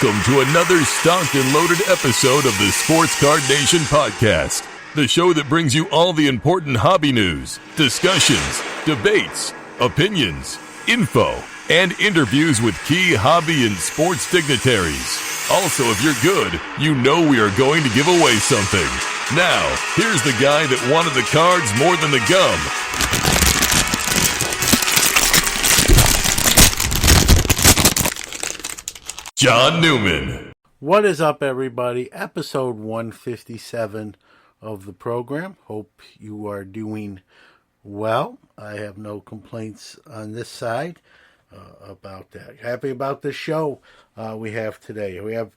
Welcome to another stocked and loaded episode of the Sports Card Nation podcast, the show that brings you all the important hobby news, discussions, debates, opinions, info, and interviews with key hobby and sports dignitaries. Also, if you're good, you know we are going to give away something. Now, here's the guy that wanted the cards more than the gum. John Newman. What is up, everybody? Episode 157 of the program. Hope you are doing well. I have no complaints on this side about that. Happy about the show we have today. We have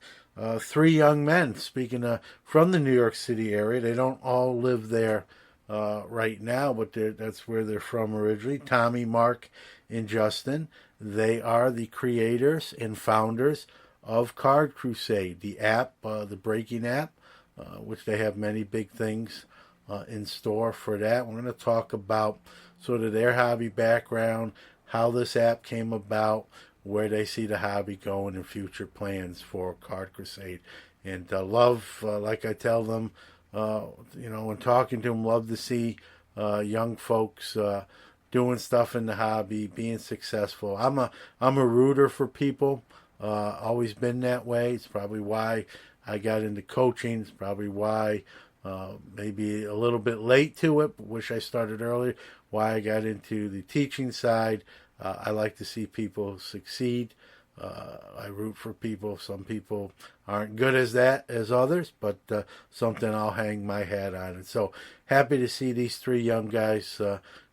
three young men, speaking from the New York City area. They don't all live there right now, but that's where they're from originally. Tommy, Marc, and Justin. They are the creators and founders of Card Crusade, the app, the breaking app, which they have many big things in store for that. We're going to talk about sort of their hobby background, how this app came about, where they see the hobby going, and future plans for Card Crusade. And like I tell them, when talking to them, love to see young folks doing stuff in the hobby, being successful. I'm a rooter for people. Always been that way. It's probably why I got into coaching. It's probably why maybe a little bit late to it, but wish I started earlier. Why I got into the teaching side. I like to see people succeed. I root for people. Some people aren't good as others, but something I'll hang my hat on. And so happy to see these three young guys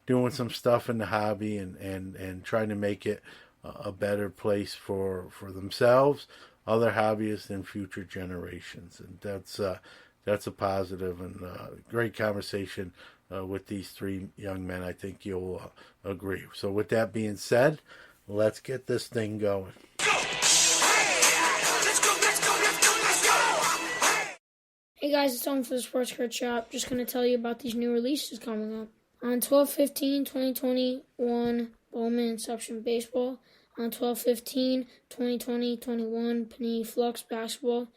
doing some stuff in the hobby and trying to make it a better place for themselves, other hobbyists, and future generations. And that's a positive and great conversation with these three young men. I think you'll agree. So with that being said, let's get this thing going. Hey guys, it's Tom for the Sports Card Shop. Just going to tell you about these new releases coming up. On 12/15/2021, Bowman Inception Baseball. On 12/15/2021, Panini Flux Basketball.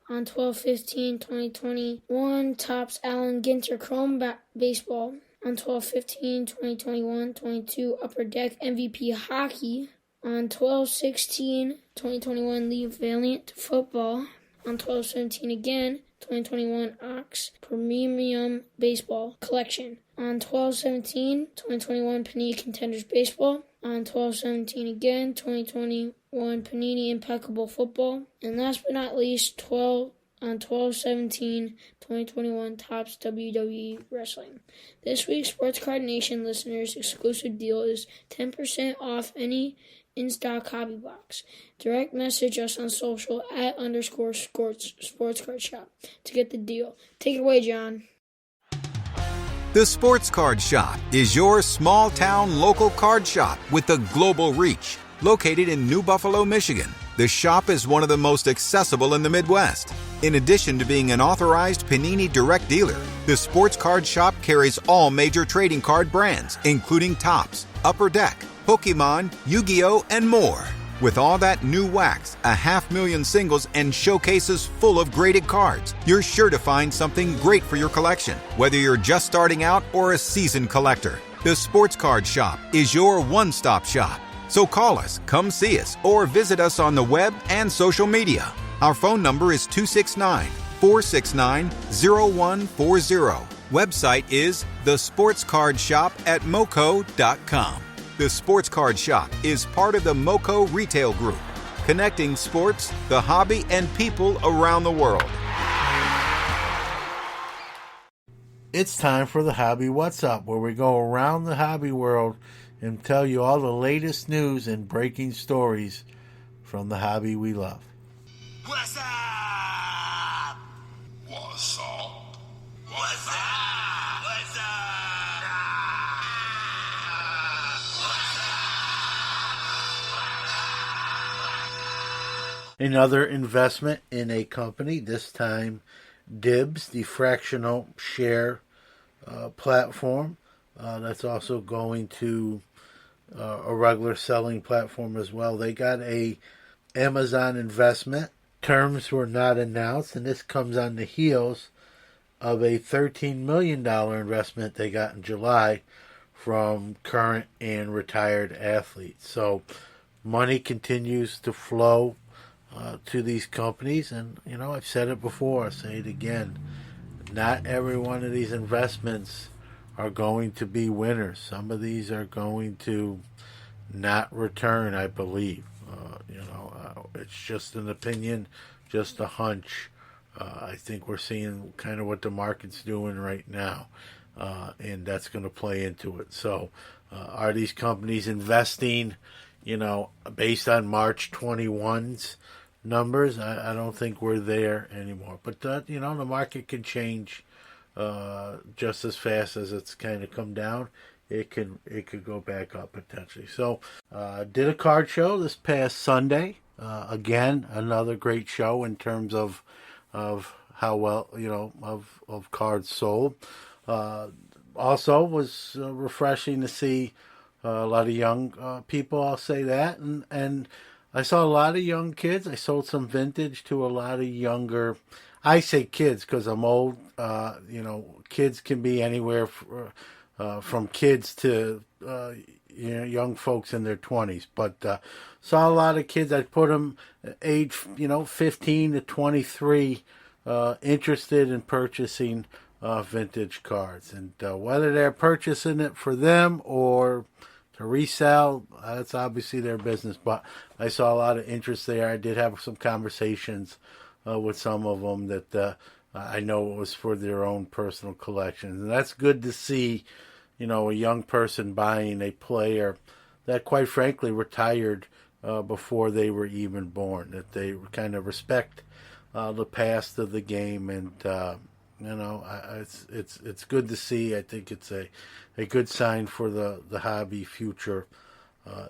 On 12/15/2021, Topps Allen Ginter Chrome Baseball. On 12/15/2021, 22 Upper Deck MVP Hockey. On 12/16/2021, Lee Valiant Football. On 12/17 again, 2021 Ox Premium Baseball Collection. On 12/17/2021, Panini Contenders Baseball. On 12/17 again, 2021 Panini Impeccable Football. And last but not least, 12/17/2021 Topps WWE Wrestling. This week's Sports Card Nation listeners' exclusive deal is 10% off any in-stock hobby box. Direct message us on social @_sports card shop to get the deal. Take it away, John. The Sports Card Shop is your small-town local card shop with a global reach. Located in New Buffalo, Michigan, the shop is one of the most accessible in the Midwest. In addition to being an authorized Panini direct dealer, the Sports Card Shop carries all major trading card brands, including Topps, Upper Deck, Pokemon, Yu-Gi-Oh!, and more. With all that new wax, 500,000 singles, and showcases full of graded cards, you're sure to find something great for your collection, whether you're just starting out or a seasoned collector. The Sports Card Shop is your one-stop shop. So call us, come see us, or visit us on the web and social media. Our phone number is 269-469-0140. Website is thesportscardshop@moco.com. The Sports Card Shop is part of the Moco Retail Group, connecting sports, the hobby, and people around the world. It's time for the Hobby What's Up, where we go around the hobby world and tell you all the latest news and breaking stories from the hobby we love. What's up? What's up? What's up? What's up? Another investment in a company, this time Dibs, the fractional share platform. That's also going to a regular selling platform as well. They got a Amazon investment. Terms were not announced, and this comes on the heels of a $13 million investment they got in July from current and retired athletes. So money continues to flow to these companies, and I've said it before, I'll say it again. Not every one of these investments are going to be winners. Some of these are going to not return, I believe. It's just an opinion, just a hunch. I think we're seeing kind of what the market's doing right now, and that's going to play into it. So, are these companies investing, based on March 21's numbers? I don't think we're there anymore. But, the market can change just as fast as it's kind of come down. It could go back up potentially. So, did a card show this past Sunday. Again, another great show in terms of how well of cards sold. Also, was refreshing to see a lot of young people. I'll say that, and I saw a lot of young kids. I sold some vintage to a lot of younger. I say kids because I'm old. Kids can be anywhere from kids to young folks in their 20s. But saw a lot of kids. I put them age 15 to 23, interested in purchasing vintage cards, and whether they're purchasing it for them or to resell, that's obviously their business. But I saw a lot of interest there. I did have some conversations with some of them that I know it was for their own personal collections, and that's good to see. A young person buying a player that, quite frankly, retired before they were even born. That they kind of respect the past of the game, and it's good to see. I think it's a good sign for the hobby future,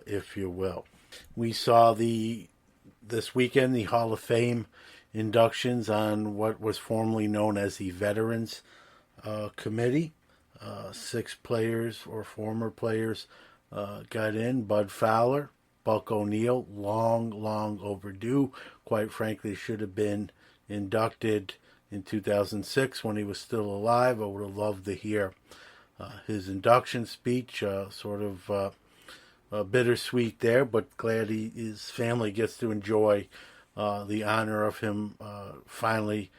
if you will. We saw this weekend the Hall of Fame inductions on what was formerly known as the Veterans Committee. 6 players or former players got in. Bud Fowler, Buck O'Neil, long overdue. Quite frankly, should have been inducted in 2006 when he was still alive. I would have loved to hear his induction speech. Sort of bittersweet there, but glad his family gets to enjoy the honor of him finally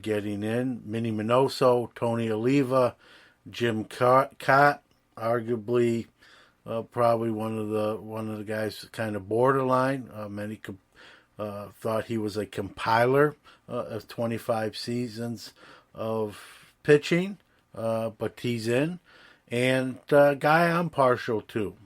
getting in. Minnie Minoso, Tony Oliva, Jim Cott, arguably probably one of the guys kind of borderline. Many thought he was a compiler of 25 seasons of pitching, but he's in. And guy I'm partial to.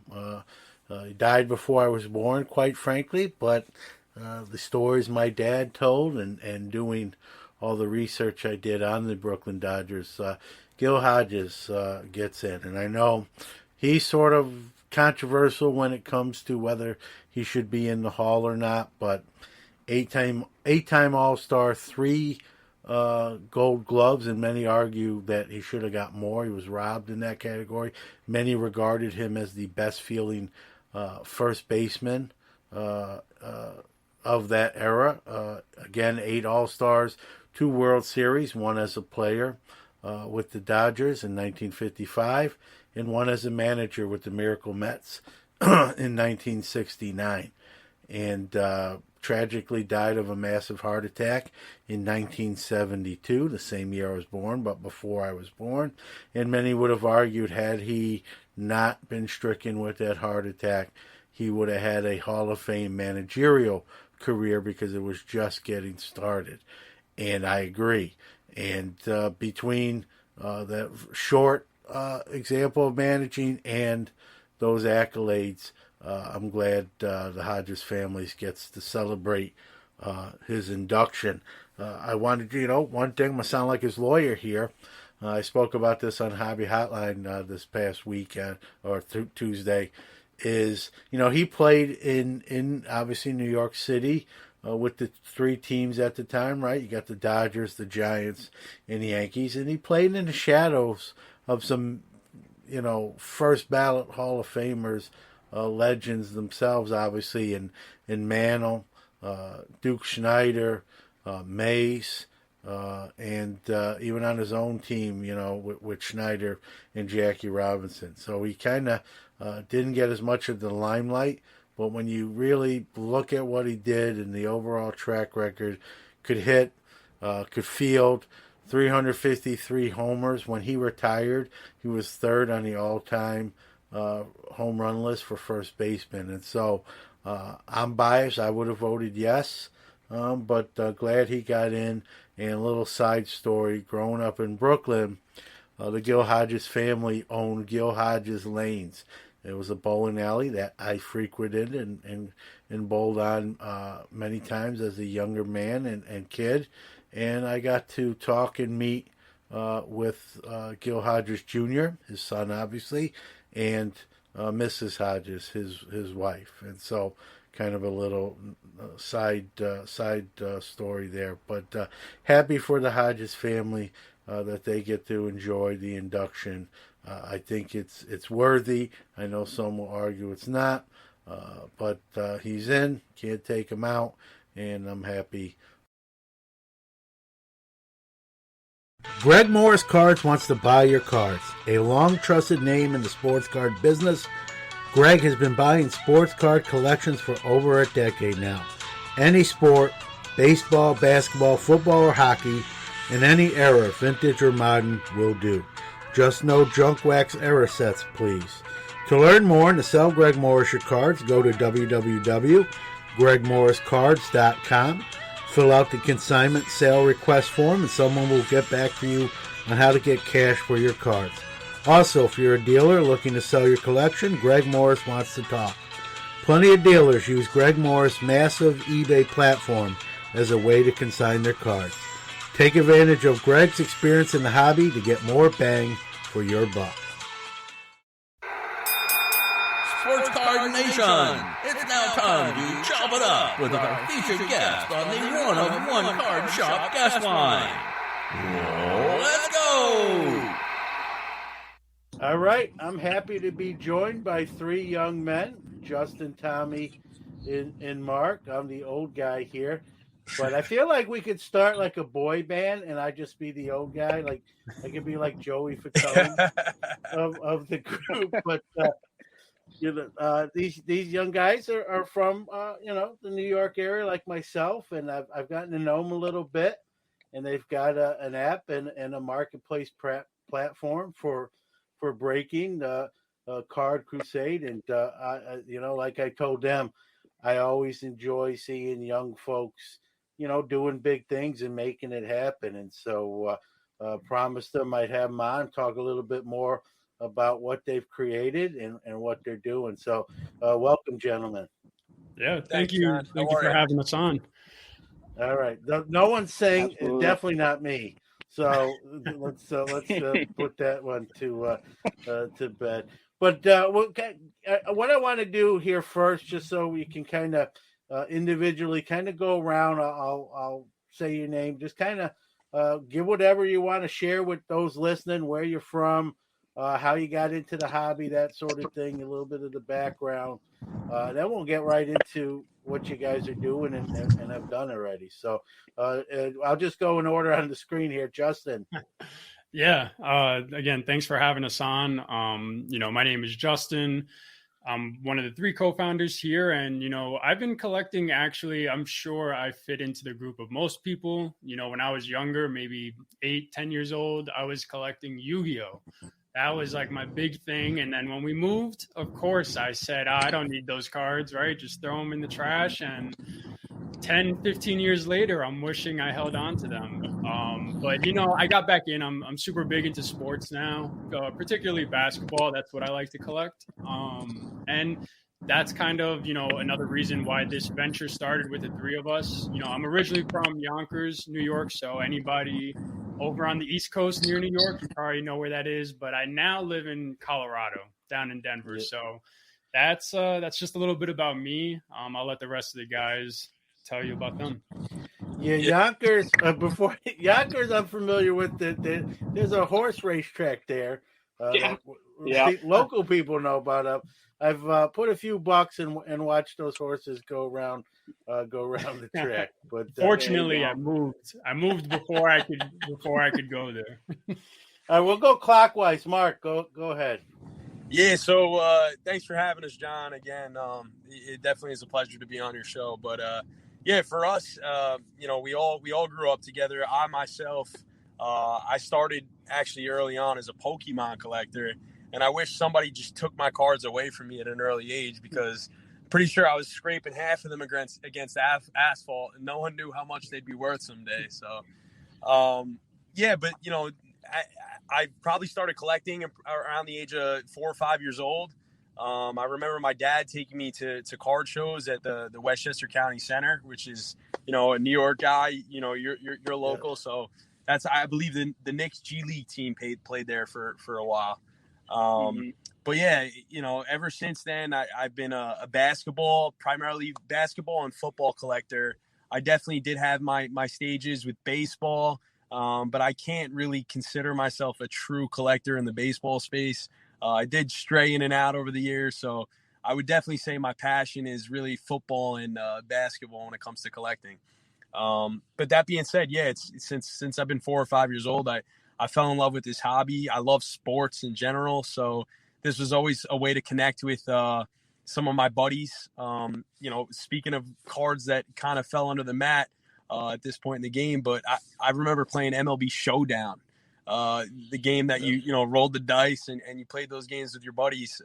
He died before I was born, quite frankly, but the stories my dad told and doing all the research I did on the Brooklyn Dodgers, Gil Hodges gets in. And I know he's sort of controversial when it comes to whether he should be in the Hall or not, but eight-time All-Star, 3 Gold Gloves, and many argue that he should have got more. He was robbed in that category. Many regarded him as the best fielding first baseman of that era. Again, 8 All-Stars, 2 World Series, 1 as a player with the Dodgers in 1955, and 1 as a manager with the Miracle Mets in 1969. And tragically died of a massive heart attack in 1972, the same year I was born, but before I was born. And many would have argued, had he not been stricken with that heart attack, he would have had a Hall of Fame managerial career because it was just getting started. And I agree. And between that short example of managing and those accolades, I'm glad the Hodges families gets to celebrate his induction. I wanted, one thing, I'm going to sound like his lawyer here. I spoke about this on Hobby Hotline this past week or Tuesday. Is, he played in obviously New York City with the 3 teams at the time, right? You got the Dodgers, the Giants, and the Yankees. And he played in the shadows of some, first ballot Hall of Famers, legends themselves, obviously, in Mantle, Duke Schneider, Mace, and even on his own team, with Schneider and Jackie Robinson. So he kind of didn't get as much of the limelight, but when you really look at what he did and the overall track record, could hit, could field, 353 homers. When he retired, he was third on the all-time home run list for first baseman. And so I'm biased. I would have voted yes, but glad he got in. And a little side story, growing up in Brooklyn, the Gil Hodges family owned Gil Hodges Lanes. It was a bowling alley that I frequented and bowled on many times as a younger man and kid. And I got to talk and meet with Gil Hodges Jr., his son, obviously, and Mrs. Hodges, his wife. And so kind of a little side story there. But happy for the Hodges family that they get to enjoy the induction. I think it's worthy. I know some will argue it's not, but he's in. Can't take him out, and I'm happy. Greg Morris Cards wants to buy your cards. A long-trusted name in the sports card business, Greg has been buying sports card collections for over a decade now. Any sport, baseball, basketball, football, or hockey, in any era, vintage or modern, will do. Just no junk wax era sets, please. To learn more and to sell Greg Morris your cards, go to www.gregmorriscards.com. Fill out the consignment sale request form and someone will get back to you on how to get cash for your cards. Also, if you're a dealer looking to sell your collection, Greg Morris wants to talk. Plenty of dealers use Greg Morris' massive eBay platform as a way to consign their cards. Take advantage of Greg's experience in the hobby to get more bang for your buck. Sports Card Nation, it's now time to chop it up with our featured guest on the one-of-one card shop guest line. Let's go! All right, I'm happy to be joined by three young men, Justin, Tommy, and Mark. I'm the old guy here. But I feel like we could start like a boy band, and I'd just be the old guy. Like I could be like Joey Fatone of the group. But these young guys are from the New York area, like myself, and I've gotten to know them a little bit. And they've got an app and a marketplace platform for breaking Card Crusade, and like I told them, I always enjoy seeing young folks, doing big things and making it happen. And so promised them I'd have them on, talk a little bit more about what they've created and what they're doing. So welcome, gentlemen. Yeah, thank you. Thank you for having us on. All right. No one's saying definitely not me. So let's put that one to bed. But what I want to do here first, just so we can kind of individually kind of go around, I'll say your name. Just kind of give whatever you want to share with those listening, where you're from, how you got into the hobby, that sort of thing, a little bit of the background. Then we'll get right into what you guys are doing and have done already. So I'll just go in order on the screen here. Justin. Yeah. Again, thanks for having us on. My name is Justin. I'm one of the three co-founders here. And, I've been collecting, actually, I'm sure I fit into the group of most people. When I was younger, maybe 8-10 years old, I was collecting Yu-Gi-Oh! That was like my big thing. And then when we moved, of course, I said, I don't need those cards, right? Just throw them in the trash. And 10, 15 years later, I'm wishing I held on to them. But I got back in. I'm super big into sports now, particularly basketball. That's what I like to collect. And that's kind of, another reason why this venture started with the three of us. I'm originally from Yonkers, New York. So anybody over on the East Coast near New York, you probably know where that is. But I now live in Colorado, down in Denver. Yeah. So that's just a little bit about me. I'll let the rest of the guys tell you about them. Yeah, Yonkers. Before Yonkers, I'm familiar with there's a horse racetrack there. Local people know about it. I've put a few bucks and watched those horses go around go around the track. But fortunately, I moved before I could go there. All right, we'll go clockwise. Mark, go ahead. Yeah, so thanks for having us, John. Again, it definitely is a pleasure to be on your show. But yeah, for us, we all grew up together. I myself, I started actually early on as a Pokemon collector, and I wish somebody just took my cards away from me at an early age, because I'm pretty sure I was scraping half of them against asphalt, and no one knew how much they'd be worth someday. So, yeah, but I probably started collecting around the age of 4 or 5 years old. I remember my dad taking me to card shows at the Westchester County Center, which is, a New York guy. You're local, so that's, I believe, the Knicks G League team played there for a while. But yeah, ever since then, I've been a primarily basketball and football collector. I definitely did have my stages with baseball. But I can't really consider myself a true collector in the baseball space. I did stray in and out over the years, so I would definitely say my passion is really football and basketball when it comes to collecting. But that being said, yeah, it's since I've been 4 or 5 years old, I fell in love with this hobby. I love sports in general, so this was always a way to connect with some of my buddies. Speaking of cards that kind of fell under the mat at this point in the game, but I remember playing MLB Showdown, the game that you rolled the dice and you played those games with your buddies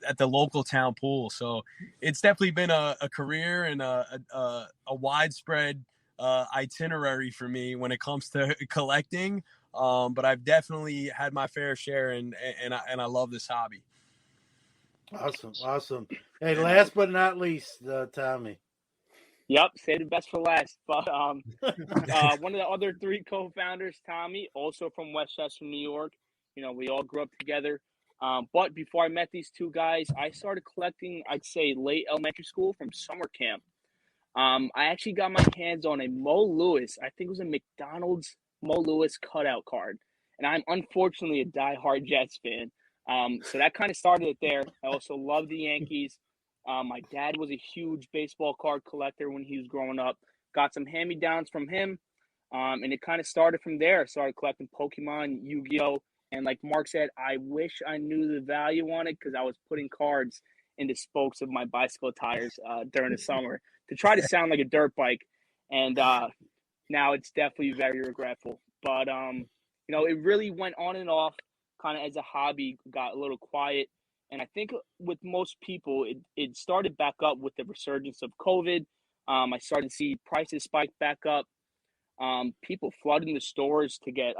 at the local town pool. So it's definitely been a career and a widespread itinerary for me when it comes to collecting. But I've definitely had my fair share, and I love this hobby. Awesome. Hey, last but not least, Tommy. Yep, say the best for last. But one of the other 3 co-founders, Tommy, also from Westchester, New York. We all grew up together. But before I met these 2 guys, I started collecting, I'd say, late elementary school from summer camp. I actually got my hands on a Mo Lewis. I think it was a McDonald's Mo Lewis cutout card. And I'm unfortunately a diehard Jets fan. So that kind of started it there. I also love the Yankees. My dad was a huge baseball card collector when he was growing up. Got some hand-me-downs from him, and it kind of started from there. I started collecting Pokemon, Yu-Gi-Oh! And like Mark said, I wish I knew the value on it, because I was putting cards into spokes of my bicycle tires during the summer to try to sound like a dirt bike. And now it's definitely very regretful. But, it really went on and off kind of as a hobby, got a little quiet. And I think with most people, it started back up with the resurgence of COVID. I started to see prices spike back up. People flooding the stores to get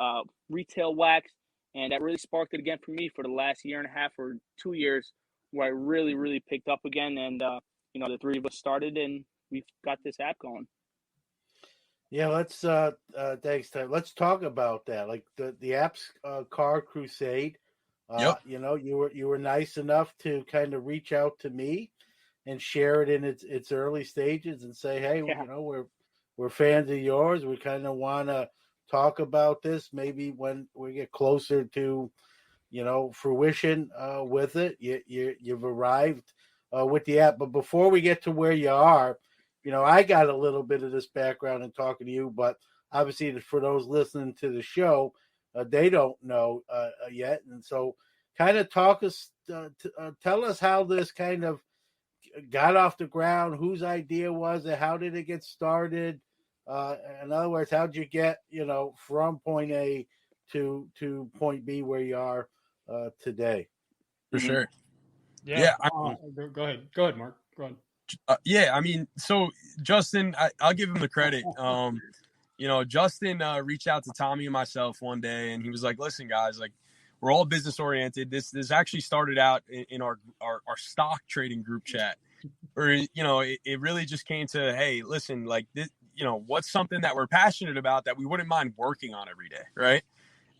retail wax. And that really sparked it again for me for the last 1.5 years or 2 years, where I really, really picked up again. And, the 3 of us started, and we've got this app going. Yeah, let's thanks, Tom. Let's talk about that. Like the app's Card Crusade. Yep. You were nice enough to kind of reach out to me and share it in its early stages and say, hey, we're fans of yours. We kind of want to talk about this. Maybe when we get closer to, fruition with it, you've arrived with the app. But before we get to where you are, I got a little bit of this background in talking to you, but obviously for those listening to the show, they don't know yet. And so kind of tell us how this kind of got off the ground, whose idea was it, how did it get started? In other words, how did you get, from point A to point B where you are today? For sure. Yeah. Go ahead, Mark. Go ahead. So Justin, I'll give him the credit. Justin reached out to Tommy and myself one day, and he was like, listen, guys, like, we're all business oriented. This actually started out in our stock trading group chat, where, it really just came to, hey, listen, like, this, what's something that we're passionate about that we wouldn't mind working on every day, right?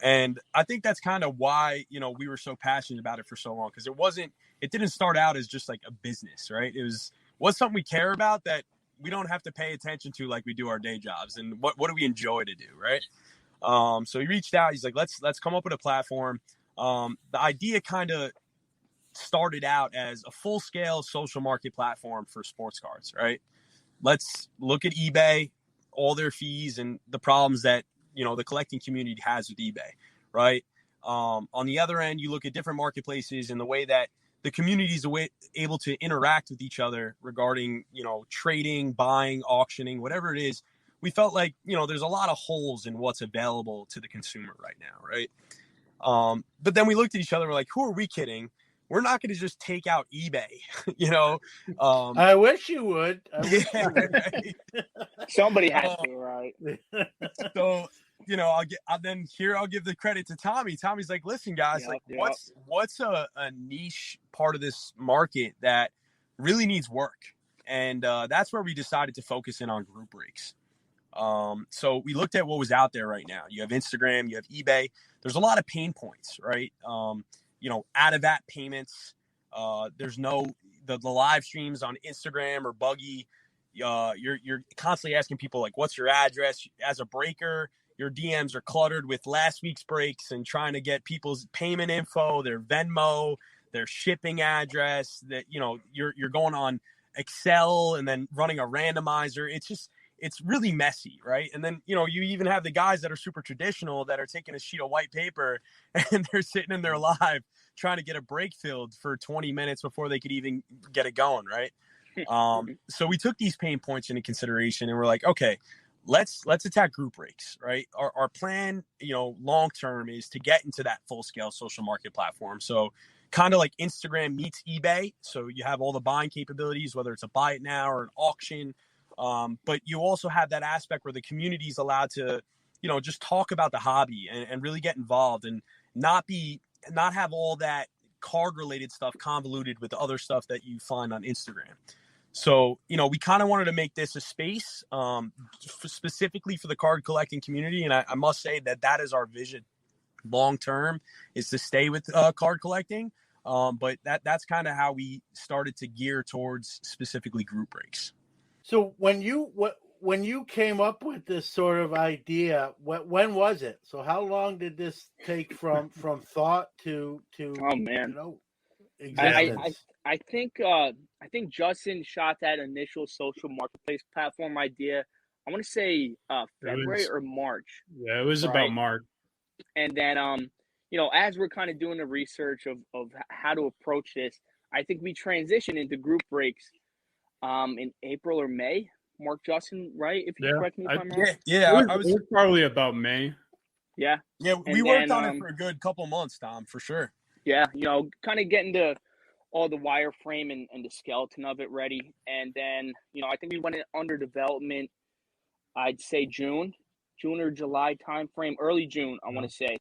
And I think that's kind of why, we were so passionate about it for so long, because it didn't start out as just like a business, right? What's something we care about that we don't have to pay attention to like we do our day jobs, and what do we enjoy to do, right? So he reached out. He's like, let's come up with a platform. The idea kind of started out as a full-scale social market platform for sports cards, right? let's look at eBay, all their fees and the problems that, the collecting community has with eBay, right? On the other end, you look at different marketplaces and the way that the community is able to interact with each other regarding, trading, buying, auctioning, whatever it is. We felt like, there's a lot of holes in what's available to the consumer right now, right? But then we looked at each other and we're like, who are we kidding? We're not going to just take out eBay, I wish you would. Right? Somebody has to, right? So, I'll give the credit to Tommy. Tommy's like, listen, guys, what's a niche part of this market that really needs work? And that's where we decided to focus in on group breaks. So we looked at what was out there right now. You have Instagram, you have eBay. There's a lot of pain points, right? Out of that payments. There's no the live streams on Instagram or Buggy. You're constantly asking people like, what's your address? As a breaker, your DMs are cluttered with last week's breaks and trying to get people's payment info, their Venmo, their shipping address. That you're going on Excel and then running a randomizer. It's really messy, right? And then, you even have the guys that are super traditional that are taking a sheet of white paper and they're sitting in their live trying to get a break filled for 20 minutes before they could even get it going, right? So we took these pain points into consideration and we're like, okay, let's attack group breaks, right? Our plan, long term is to get into that full scale social market platform. So kind of like Instagram meets eBay. So you have all the buying capabilities, whether it's a buy it now or an auction. But you also have that aspect where the community is allowed to, just talk about the hobby and really get involved and not have all that card related stuff convoluted with the other stuff that you find on Instagram. So, we kind of wanted to make this a space specifically for the card collecting community. And I must say that is our vision long term, is to stay with card collecting. But that's kind of how we started to gear towards specifically group breaks. So when you came up with this sort of idea, when was it? So how long did this take from thought to oh man, existence? I think Justin shot that initial social marketplace platform idea. I want to say February or March. Yeah, it was right? About March. And then as we're kind of doing the research of how to approach this, I think we transitioned into group breaks in April or May. Mark, Justin, right? If you correct me if I'm wrong. Yeah. It was probably about May. Yeah. Yeah, we worked on it for a good couple months, Tom, for sure. Yeah, kind of getting to all the wireframe and the skeleton of it ready. And then, I think we went in under development, I'd say June or July timeframe, early June, I want to say,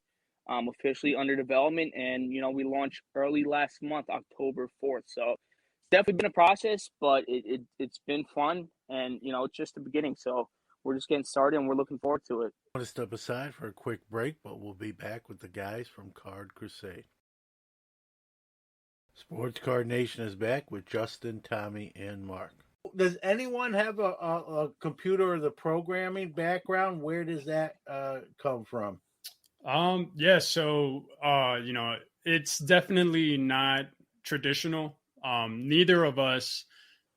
officially under development. And, we launched early last month, October 4th. So it's definitely been a process, but it's been fun. And, it's just the beginning. So we're just getting started and we're looking forward to it. I want to step aside for a quick break, but we'll be back with the guys from Card Crusade. Sports Card Nation is back with Justin, Tommy, and Mark. Does anyone have a computer or the programming background? Where does that come from? Yeah, so it's definitely not traditional. Neither of us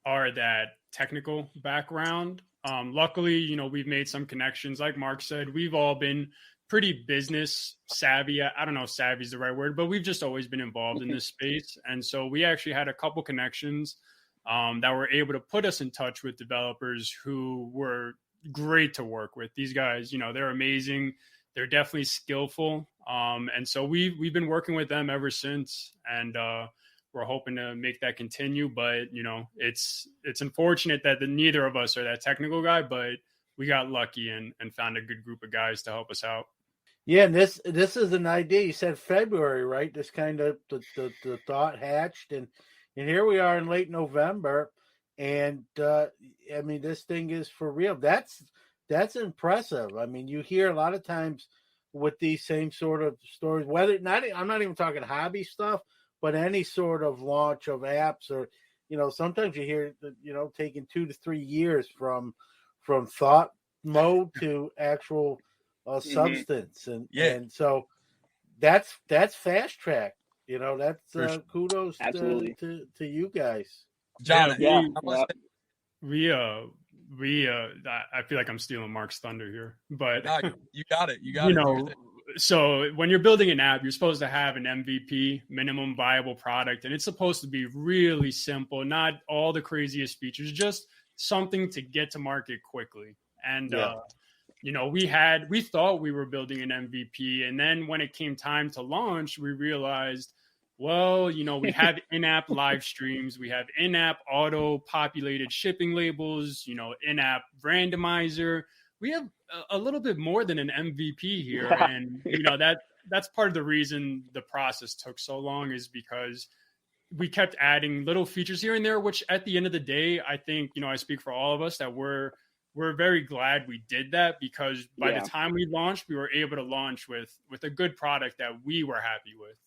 are that technical background. Luckily, we've made some connections. Like Mark said, we've all been pretty business savvy. I don't know if savvy is the right word, but we've just always been involved in this space. And so we actually had a couple connections that were able to put us in touch with developers who were great to work with. These guys, they're amazing. They're definitely skillful. And so we've been working with them ever since. And we're hoping to make that continue. But, it's unfortunate that neither of us are that technical guy, but we got lucky and found a good group of guys to help us out. Yeah, and this is an idea. You said February, right? This kind of the thought hatched, and here we are in late November, and this thing is for real. That's impressive. I mean, you hear a lot of times with these same sort of stories. I'm not even talking hobby stuff, but any sort of launch of apps, or sometimes you hear taking 2 to 3 years from thought mode to actual substance, and so that's fast track. That's kudos to you guys. John. We I feel like I'm stealing Mark's thunder here, but No, you got it. You got it. So when you're building an app, you're supposed to have an MVP, minimum viable product, and it's supposed to be really simple, not all the craziest features, just something to get to market quickly. And we thought we were building an MVP, and then when it came time to launch, we realized, well, we have in-app live streams, we have in-app auto-populated shipping labels, in-app randomizer. We have a little bit more than an MVP here, and that's part of the reason the process took so long, is because we kept adding little features here and there, which at the end of the day, I think, I speak for all of us that we're very glad we did that, because by the time we launched, we were able to launch with a good product that we were happy with.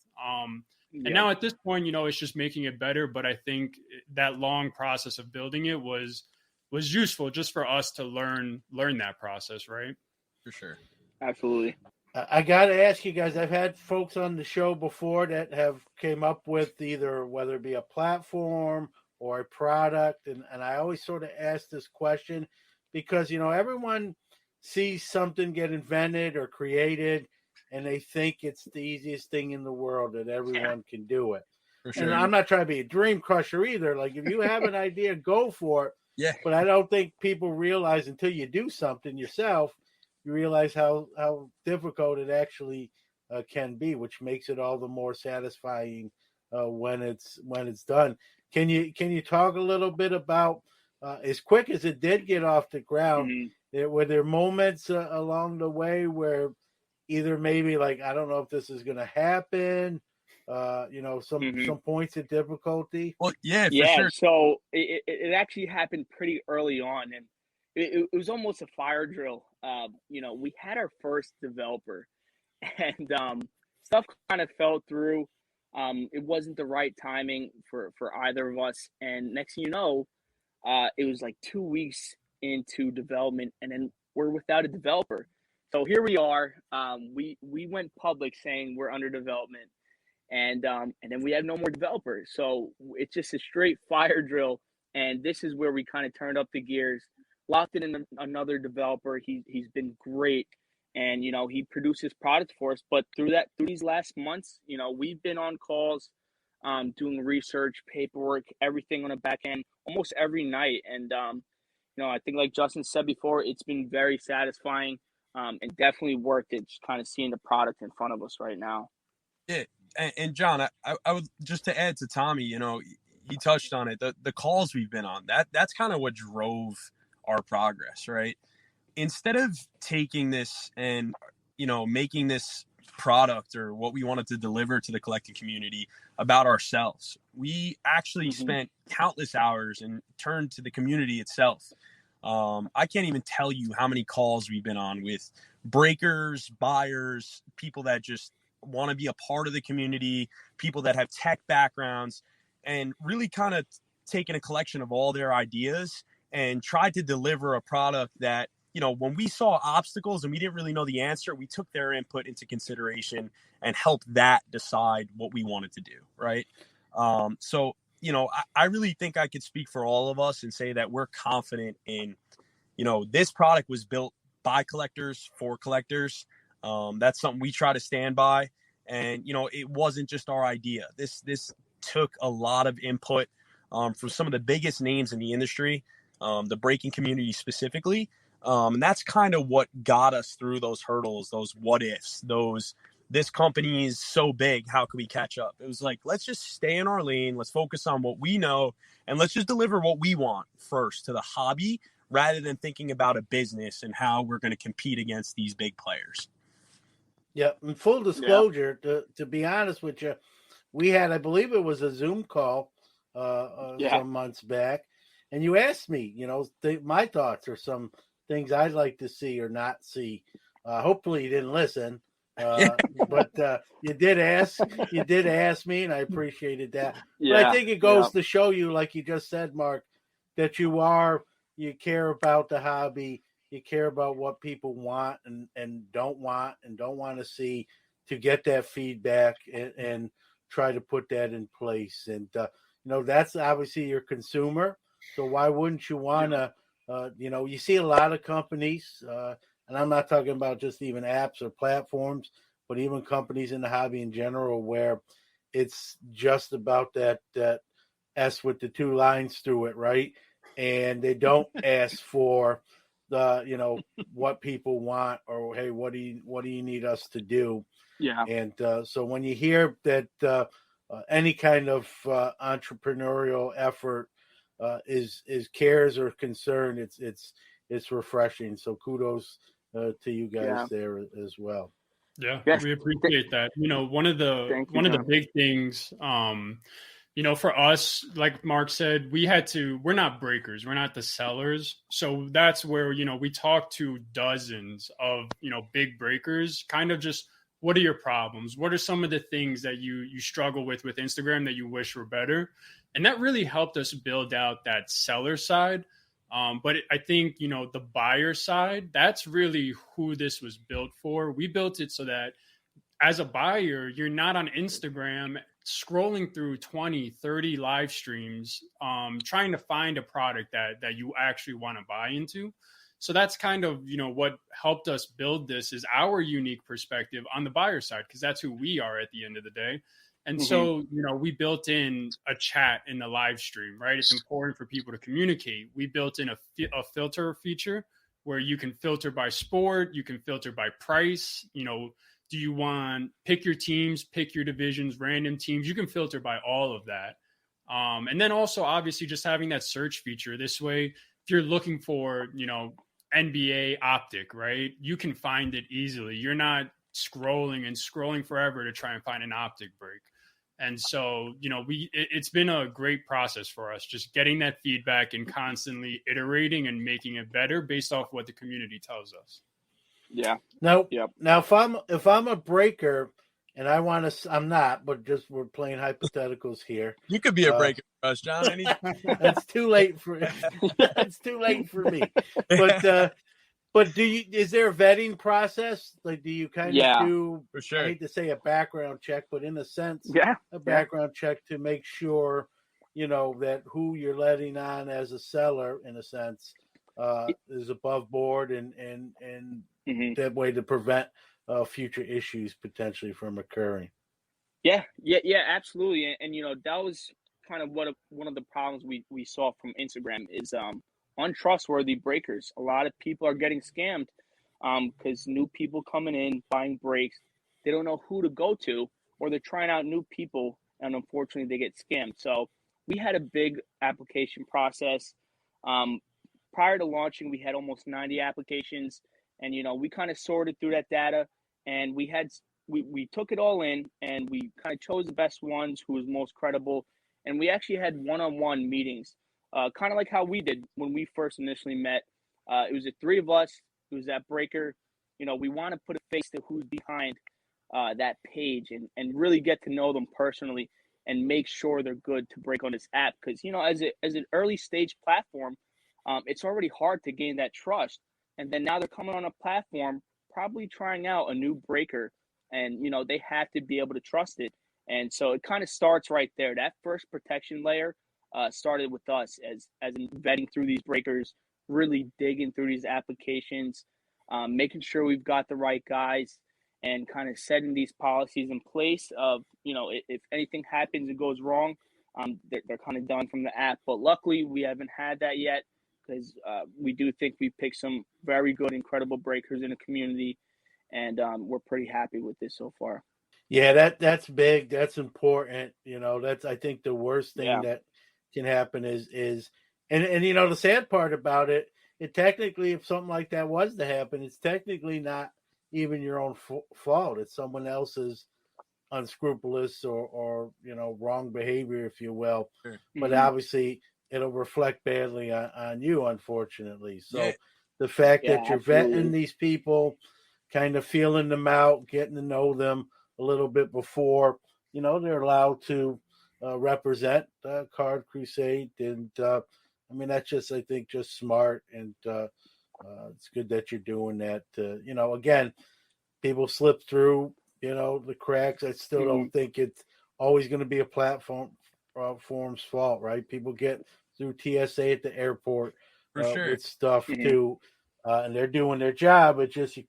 And now at this point, it's just making it better. But I think that long process of building it was useful just for us to learn that process, right? For sure. Absolutely. I got to ask you guys, I've had folks on the show before that have came up with either whether it be a platform or a product. And I always sort of ask this question because, everyone sees something get invented or created and they think it's the easiest thing in the world that everyone can do it. For sure. And I'm not trying to be a dream crusher either. Like, if you have an idea, go for it. Yeah. But I don't think people realize until you do something yourself, you realize how difficult it actually can be, which makes it all the more satisfying when it's done. Can you talk a little bit about as quick as it did get off the ground? Were there moments along the way where maybe like, I don't know if this is going to happen, some points of difficulty? Well, yeah, for sure. So it actually happened pretty early on, and it was almost a fire drill. We had our first developer, and stuff kind of fell through. It wasn't the right timing for either of us, and next thing you know, it was like 2 weeks into development, and then we're without a developer. So here we are. We went public saying we're under development, and then we have no more developers. So it's just a straight fire drill, and this is where we kind of turned up the gears, locked in another developer. He's been great, and he produces products for us. But through these last months, we've been on calls, doing research, paperwork, everything on the back end, almost every night. And I think, like Justin said before, it's been very satisfying. And definitely worth it, just kind of seeing the product in front of us right now. Yeah, and John, I would just to add to Tommy, he touched on it. The calls we've been on, that's kind of what drove our progress, right? Instead of taking this and making this product or what we wanted to deliver to the collecting community about ourselves, we actually spent countless hours and turned to the community itself. I can't even tell you how many calls we've been on with breakers, buyers, people that just want to be a part of the community, people that have tech backgrounds, and really kind of taken a collection of all their ideas and tried to deliver a product that, when we saw obstacles and we didn't really know the answer, we took their input into consideration and helped that decide what we wanted to do. Right. So I really think I could speak for all of us and say that we're confident in, this product was built by collectors for collectors. That's something we try to stand by. And, it wasn't just our idea. This took a lot of input from some of the biggest names in the industry, the breaking community specifically. And that's kind of what got us through those hurdles, those what ifs, this company is so big, how can we catch up? It was like, let's just stay in our lane. Let's focus on what we know, and let's just deliver what we want first to the hobby rather than thinking about a business and how we're going to compete against these big players. Yeah, and full disclosure, to be honest with you, we had, I believe it was a Zoom call some months back, and you asked me, my thoughts or some things I'd like to see or not see. Hopefully you didn't listen. But you did ask me, and I appreciated that. Yeah, but I think it goes to show you, like you just said, Mark, that you care about the hobby, you care about what people want and don't want to see, to get that feedback and try to put that in place. And that's obviously your consumer. So why wouldn't you want to You see a lot of companies, and I'm not talking about just even apps or platforms, but even companies in the hobby in general, where it's just about that S with the two lines through it, right? And they don't ask for the what people want, or hey, what do you need us to do? Yeah. And so when you hear that any kind of entrepreneurial effort is cares or concern, it's refreshing. So kudos to you guys Yeah. there as well. Yeah, Yes. we appreciate that. One of the Thank you, John. big things, for us, like Mark said, we're not breakers, we're not the sellers. So that's where, we talk to dozens of, big breakers, kind of just, what are your problems? What are some of the things that you struggle with Instagram that you wish were better? And that really helped us build out that seller side. But I think, the buyer side, that's really who this was built for. We built it so that as a buyer, you're not on Instagram scrolling through 20, 30 live streams, trying to find a product that you actually want to buy into. So that's kind of, what helped us build this is our unique perspective on the buyer side, because that's who we are at the end of the day. And so, we built in a chat in the live stream, right? It's important for people to communicate. We built in a filter feature where you can filter by sport, you can filter by price. Do you want pick your teams, pick your divisions, random teams? You can filter by all of that. And then also, obviously, just having that search feature. This way, if you're looking for, NBA optic, right? You can find it easily. You're not scrolling forever to try and find an optic break. And so, it's been a great process for us, just getting that feedback and constantly iterating and making it better based off what the community tells us. Yeah. Now, Yep. now if I'm a breaker and I want to, I'm not, but just we're playing hypotheticals here. You could be a breaker for us, John. That's too late for that's too late for me. But is there a vetting process? Like, do you kind of do, for sure. I hate to say a background check, but in a sense, a background check to make sure, that who you're letting on as a seller, in a sense, is above board and that way to prevent future issues potentially from occurring. Yeah, absolutely. And that was kind of one of the problems we saw from Instagram is untrustworthy breakers. A lot of people are getting scammed because new people coming in, buying breaks, they don't know who to go to, or they're trying out new people, and unfortunately they get scammed. So we had a big application process. Prior to launching, we had almost 90 applications, and we kind of sorted through that data, and we took it all in, and we kind of chose the best ones, who was most credible, and we actually had one-on-one meetings, kind of like how we did when we first initially met. It was the three of us. It was that breaker. We want to put a face to who's behind that page and really get to know them personally and make sure they're good to break on this app. Because, as an early stage platform, it's already hard to gain that trust. And then now they're coming on a platform, probably trying out a new breaker, and, they have to be able to trust it. And so it kind of starts right there. That first protection layer started with us as in vetting through these breakers, really digging through these applications, making sure we've got the right guys, and kind of setting these policies in place of, if anything happens and goes wrong, they're kind of done from the app. But luckily, we haven't had that yet, because we do think we picked some very good, incredible breakers in the community, and we're pretty happy with this so far. Yeah, that's big. That's important. That's, I think, the worst thing that can happen is and the sad part about it technically, if something like that was to happen, it's technically not even your own fault. It's someone else's unscrupulous or wrong behavior, if you will. Sure. But obviously it'll reflect badly on you, unfortunately. So the fact that you're vetting these people, kind of feeling them out, getting to know them a little bit before, they're allowed to represent Card Crusade. And that's just, I think, just smart. And it's good that you're doing that. Again, people slip through, the cracks. I still don't think it's always going to be a platform's fault, right? People get through TSA at the airport. For sure. with stuff too, and they're doing their job. It's just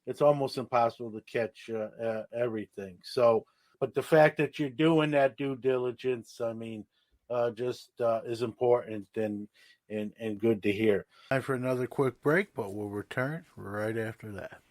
it's almost impossible to catch everything. So, but the fact that you're doing that due diligence, I mean, is important and good to hear. Time for another quick break, but we'll return right after that.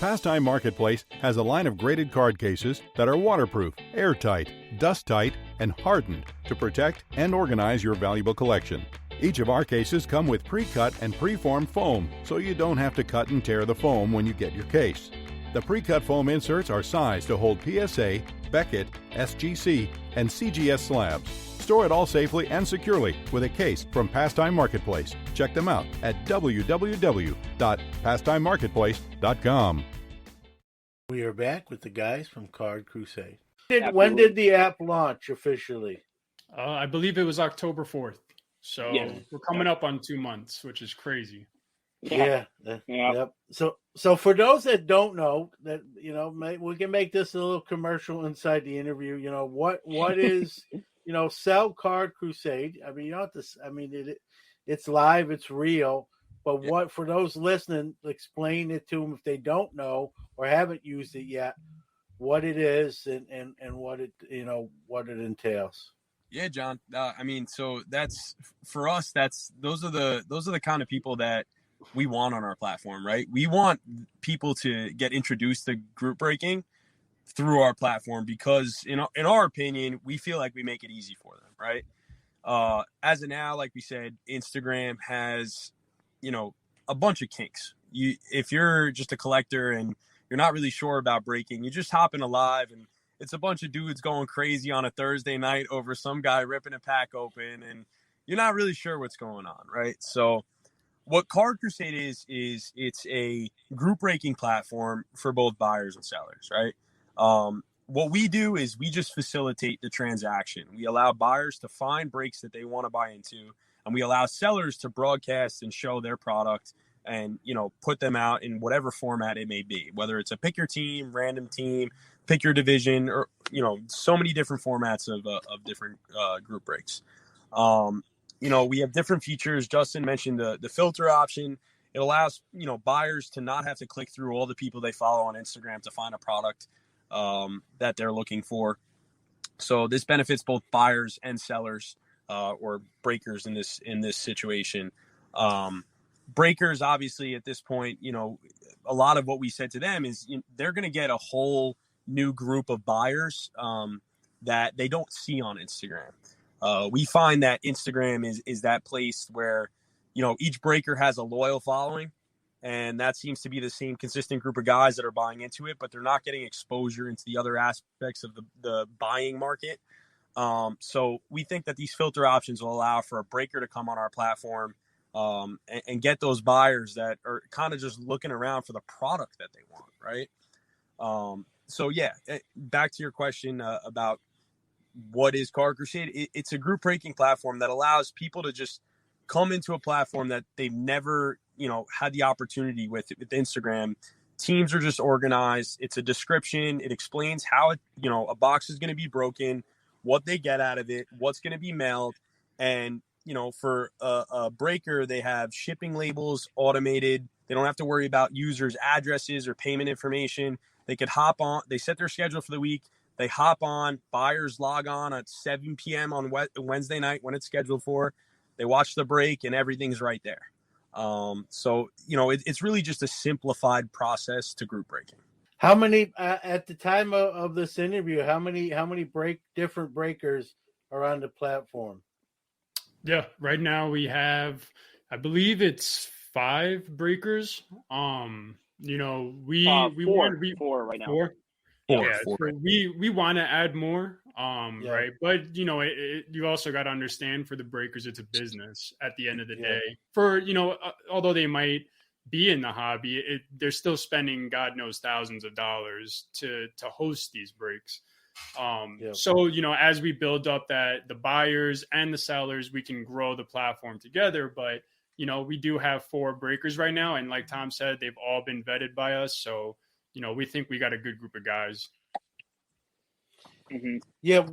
Pastime Marketplace has a line of graded card cases that are waterproof, airtight, dust-tight, and hardened to protect and organize your valuable collection. Each of our cases come with pre-cut and pre-formed foam, so you don't have to cut and tear the foam when you get your case. The pre-cut foam inserts are sized to hold PSA, Beckett, SGC, and CGS slabs. Store it all safely and securely with a case from Pastime Marketplace. Check them out at www.pastimemarketplace.com. We are back with the guys from Card Crusade. When did the app launch officially? I believe it was October 4th. So we're coming up on 2 months, which is crazy. Yeah. Yep. So for those that don't know, that we can make this a little commercial inside the interview. What is Sell Card Crusade? I mean, it's live, it's real. But what for those listening, explain it to them if they don't know or haven't used it yet, what it is and what it entails. Yeah, John. So that's for us. Those are the kind of people that we want on our platform, right? We want people to get introduced to group breaking through our platform because, in our opinion, we feel like we make it easy for them, right? As of now, like we said, Instagram has, a bunch of kinks. If you're just a collector and you're not really sure about breaking, you just hop in a live and it's a bunch of dudes going crazy on a Thursday night over some guy ripping a pack open and you're not really sure what's going on, right? So what Card Crusade is it's a group breaking platform for both buyers and sellers, right? What we do is we just facilitate the transaction. We allow buyers to find breaks that they want to buy into, and we allow sellers to broadcast and show their product and, put them out in whatever format it may be, whether it's a pick your team, random team, pick your division, or, so many different formats of different group breaks. We have different features. Justin mentioned the filter option. It allows, buyers to not have to click through all the people they follow on Instagram to find a product that they're looking for. So this benefits both buyers and sellers or breakers in this situation. Breakers, obviously, at this point, a lot of what we said to them is they're going to get a whole new group of buyers that they don't see on Instagram. We find that Instagram is that place where, each breaker has a loyal following, and that seems to be the same consistent group of guys that are buying into it, but they're not getting exposure into the other aspects of the buying market. So we think that these filter options will allow for a breaker to come on our platform and get those buyers that are kind of just looking around for the product that they want, right? Back to your question about what is Card Crusade? It's a group breaking platform that allows people to just come into a platform that they've never, had the opportunity with Instagram. Teams are just organized. It's a description. It explains how a box is going to be broken, what they get out of it, what's going to be mailed. And, for a breaker, they have shipping labels automated. They don't have to worry about users' addresses or payment information. They could hop on. They set their schedule for the week. They hop on. Buyers log on at 7 p.m. on Wednesday night when it's scheduled for. They watch the break and everything's right there. It's really just a simplified process to group breaking. How many at the time of this interview? How many different breakers are on the platform? Yeah, right now we have, I believe it's 5 breakers. Four right now. Four. Yeah, so we want to add more, right? But you also got to understand, for the breakers, it's a business at the end of the day. For although they might be in the hobby, they're still spending God knows thousands of dollars to host these breaks. So as we build up that the buyers and the sellers, we can grow the platform together. But we do have 4 breakers right now, and like Tom said, they've all been vetted by us. So we think we got a good group of guys. Mm-hmm. Yeah.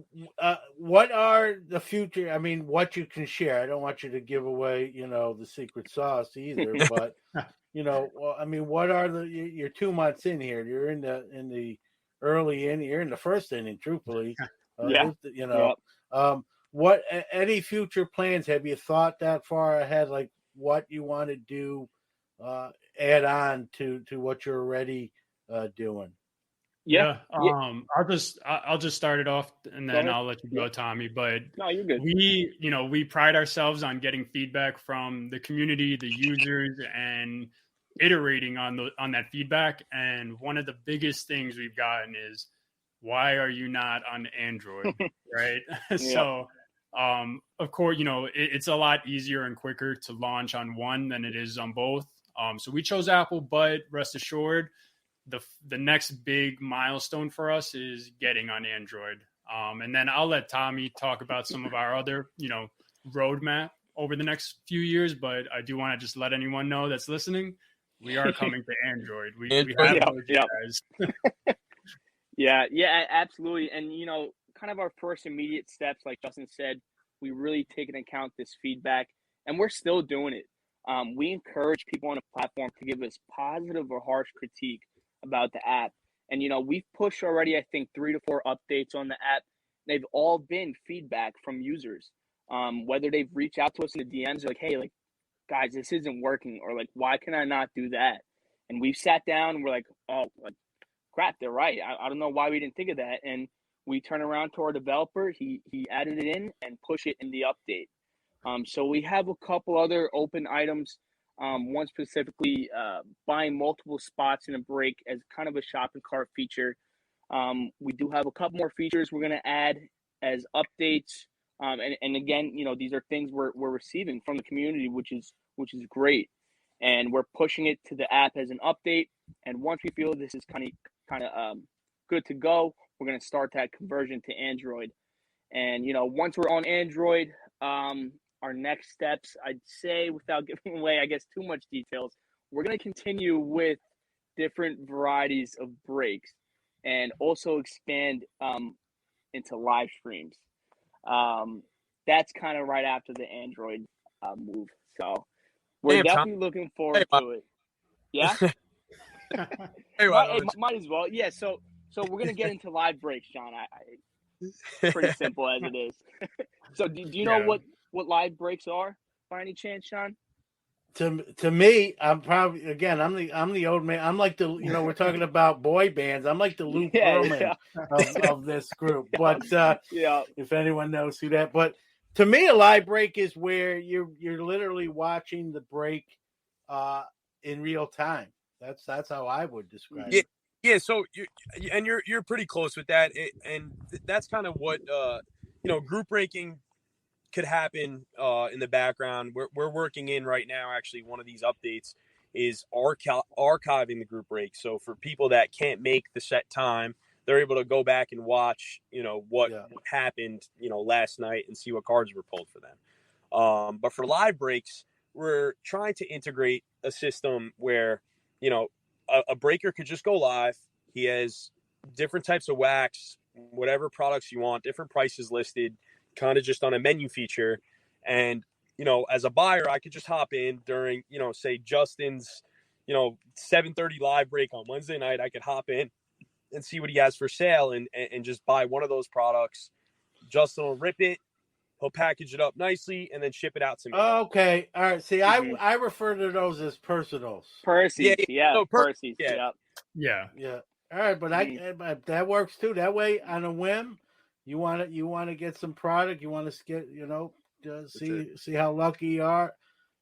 What are the future? I mean, what you can share. I don't want you to give away, the secret sauce either. But well, I mean, what are you're 2 months in here. You're in the early inning. You're in the first inning, truthfully. Yeah. Yep. What any future plans? Have you thought that far ahead? Like what you want to do, add on to what you're already doing. Yeah. I'll just start it off and Go then ahead. I'll let you go, Tommy. But No, you're good. we pride ourselves on getting feedback from the community, the users, and iterating on that feedback. And one of the biggest things we've gotten is, why are you not on Android? Right. So, of course, it's a lot easier and quicker to launch on one than it is on both. So we chose Apple, but rest assured, the next big milestone for us is getting on Android. And then I'll let Tommy talk about some of our other, roadmap over the next few years. But I do want to just let anyone know that's listening, we are coming to Android. We have heard you guys. Yeah, absolutely. And, kind of our first immediate steps, like Justin said, we really take into account this feedback, and we're still doing it. We encourage people on the platform to give us positive or harsh critique about the app. And, we've pushed already, I think, 3 to 4 updates on the app. They've all been feedback from users, whether they've reached out to us in the DMs, like, hey, like, guys, this isn't working, or like, why can I not do that? And we've sat down and we're like, oh, like, crap, they're right. I don't know why we didn't think of that. And we turn around to our developer. He added it in and push it in the update. So we have a couple other open items. One specifically buying multiple spots in a break as kind of a shopping cart feature. We do have a couple more features we're going to add as updates. And again, these are things we're receiving from the community, which is great. And we're pushing it to the app as an update. And once we feel this is kind of good to go, we're going to start that conversion to Android. And, once we're on Android, our next steps, I'd say, without giving away, I guess, too much details, we're going to continue with different varieties of breaks and also expand into live streams. That's kind of right after the Android move. So we're definitely looking forward to it. Yeah? Might as well. Yeah, so we're going to get into live breaks, John. Pretty simple as it is. So do you know what live breaks are by any chance, Sean? To me, I'm probably, again, I'm the old man. I'm like we're talking about boy bands. I'm like the Lou Pearlman of this group. But if anyone knows who that, but to me, a live break is where you're literally watching the break in real time. That's how I would describe it. Yeah. So you're pretty close with that, and that's kind of what group breaking could happen in the background. We're working in right now. Actually, one of these updates is archiving the group break. So for people that can't make the set time, they're able to go back and watch, what happened, last night and see what cards were pulled for them. But for live breaks, we're trying to integrate a system where, a breaker could just go live. He has different types of wax, whatever products you want, different prices listed, kind of just on a menu feature. And, as a buyer, I could just hop in during, say Justin's, 7:30 live break on Wednesday night. I could hop in and see what he has for sale and just buy one of those products. Justin will rip it. He'll package it up nicely and then ship it out to me. Okay. All right. See, I refer to those as personals. Percy's. Yeah. Percy's. Yeah. All right, but that works too. That way, on a whim, you want to get some product. You want to get, see how lucky you are.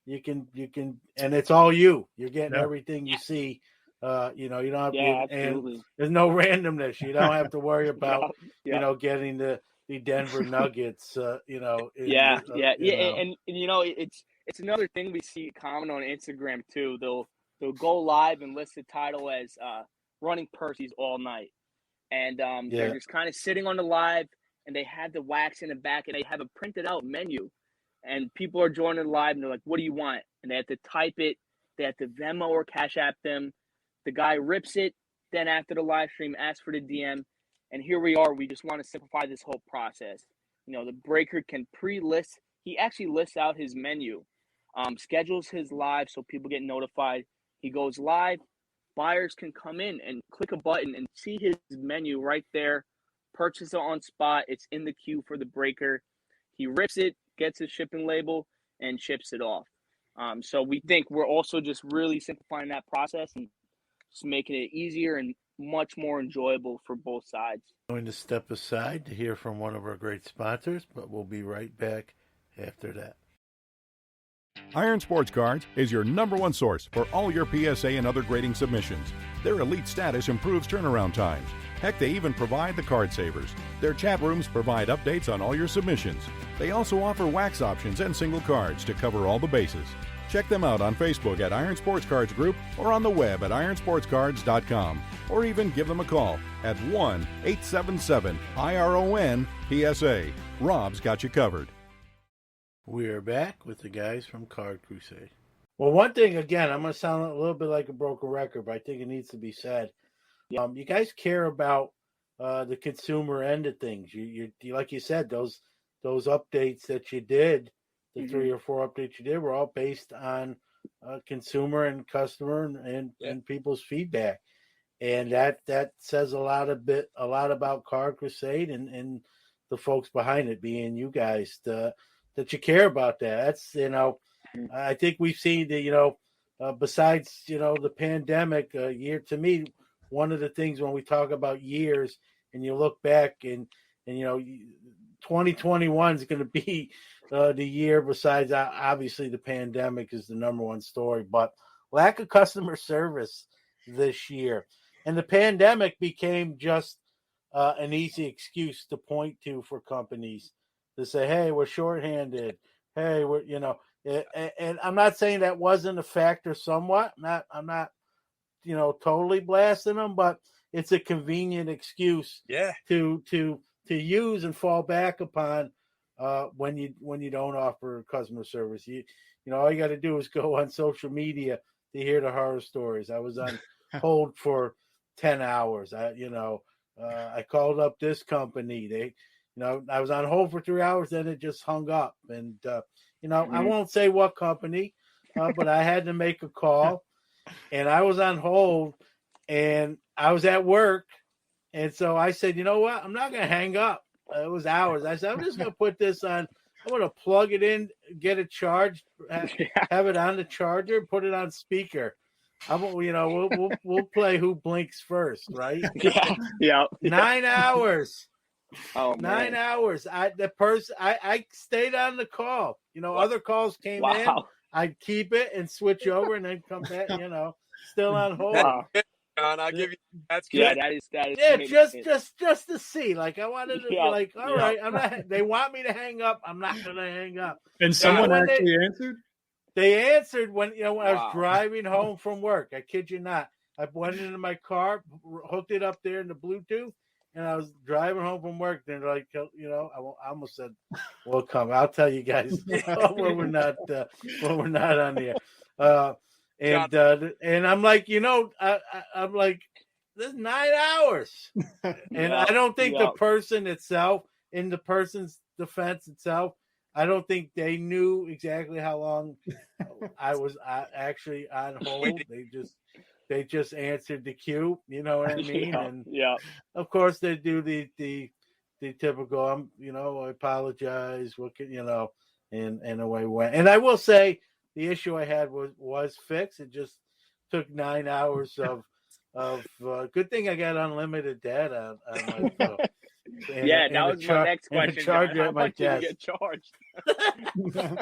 You can, and it's all you. You're getting everything you see. You don't have and there's no randomness. You don't have to worry about getting the Denver Nuggets. And it's another thing we see common on Instagram too. They'll go live and list the title as running Percy's all night, and they're just kind of sitting on the live, and they have the wax in the back, and they have a printed out menu, and people are joining the live, and they're like, "What do you want?" And they have to type it. They have to Venmo or Cash App them. The guy rips it. Then after the live stream, asks for the DM, And here we are. We just want to simplify this whole process. The breaker can pre-list. He actually lists out his menu, schedules his live so people get notified. He goes live. Buyers can come in and click a button and see his menu right there, purchase it on spot. It's in the queue for the breaker. He rips it, gets his shipping label, and ships it off. So we think we're also just really simplifying that process and just making it easier and much more enjoyable for both sides. I'm going to step aside to hear from one of our great sponsors, but we'll be right back after that. Iron Sports Cards is your #1 source for all your PSA and other grading submissions. Their elite status improves turnaround times. Heck, they even provide the card savers. Their chat rooms provide updates on all your submissions. They also offer wax options and single cards to cover all the bases. Check them out on Facebook at Iron Sports Cards Group or on the web at ironsportscards.com, or even give them a call at 1-877-IRON-PSA. Rob's got you covered. We are back with the guys from Card Crusade. Well, one thing, again, I'm going to sound a little bit like a broken record, but I think it needs to be said. You guys care about the consumer end of things. You like you said, those updates that you did, the 3 or 4 updates you did, were all based on consumer and customer and people's feedback, and that says a lot about Card Crusade and the folks behind it, being you guys. That you care about that. That's, I think we've seen that, besides, the pandemic year, to me, one of the things when we talk about years and you look back and 2021 is going to be the year, besides obviously the pandemic is the #1 story, but lack of customer service this year. And the pandemic became just an easy excuse to point to for companies to say, hey, we're shorthanded. Hey, we're, and I'm not saying that wasn't a factor somewhat. I'm not, totally blasting them, but it's a convenient excuse to use and fall back upon when you don't offer customer service. All you got to do is go on social media to hear the horror stories. I was on hold for 10 hours. I called up this company. I was on hold for 3 hours, then it just hung up. And, I won't say what company, but I had to make a call, and I was on hold, and I was at work. And so I said, you know what? I'm not going to hang up. It was hours. I said, I'm just going to put this on. I'm going to plug it in, get it charged, have it on the charger, put it on speaker. We'll play who blinks first, right? Yeah. 9 hours. Oh, 9 hours. I stayed on the call. Other calls came in. I'd keep it and switch over and then come back, still on hold. Wow. John, I'll give you that's good. Yeah, that is just to see. Like, I wanted to be like, all right, I'm not, they want me to hang up, I'm not gonna hang up. And someone actually answered? They answered when I was driving home from work. I kid you not. I went into my car, hooked it up there in the Bluetooth, and I was driving home from work. They're like, I almost said, "Well, come, I'll tell you guys when we're not on the air." And I'm like, I'm like, this is 9 hours, and I don't think the person itself, in the person's defense itself, I don't think they knew exactly how long I was actually on hold. They just answered the queue, you know what I mean? And of course they do the typical, I apologize, and away went. And I will say the issue I had was fixed. It just took 9 hours of good thing I got unlimited data on my phone. That was my next question. Charger How at my much did you desk. get charged?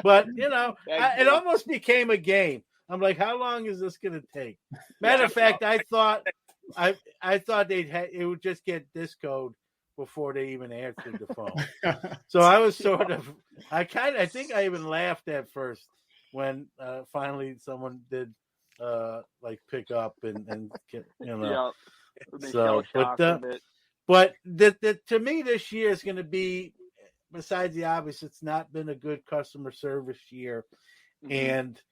But it almost became a game. I'm like, how long is this going to take? Matter of fact, I thought it would just get this code before they even answered the phone. So I was I think I even laughed at first when finally someone did pick up and So, but to me, this year is going to be, besides the obvious, it's not been a good customer service year, and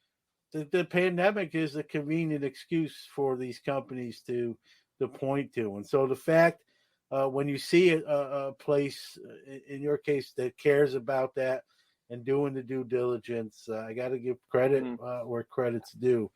the pandemic is a convenient excuse for these companies to point to. And so the fact when you see a place, in your case, that cares about that and doing the due diligence, I got to give credit where credit's due.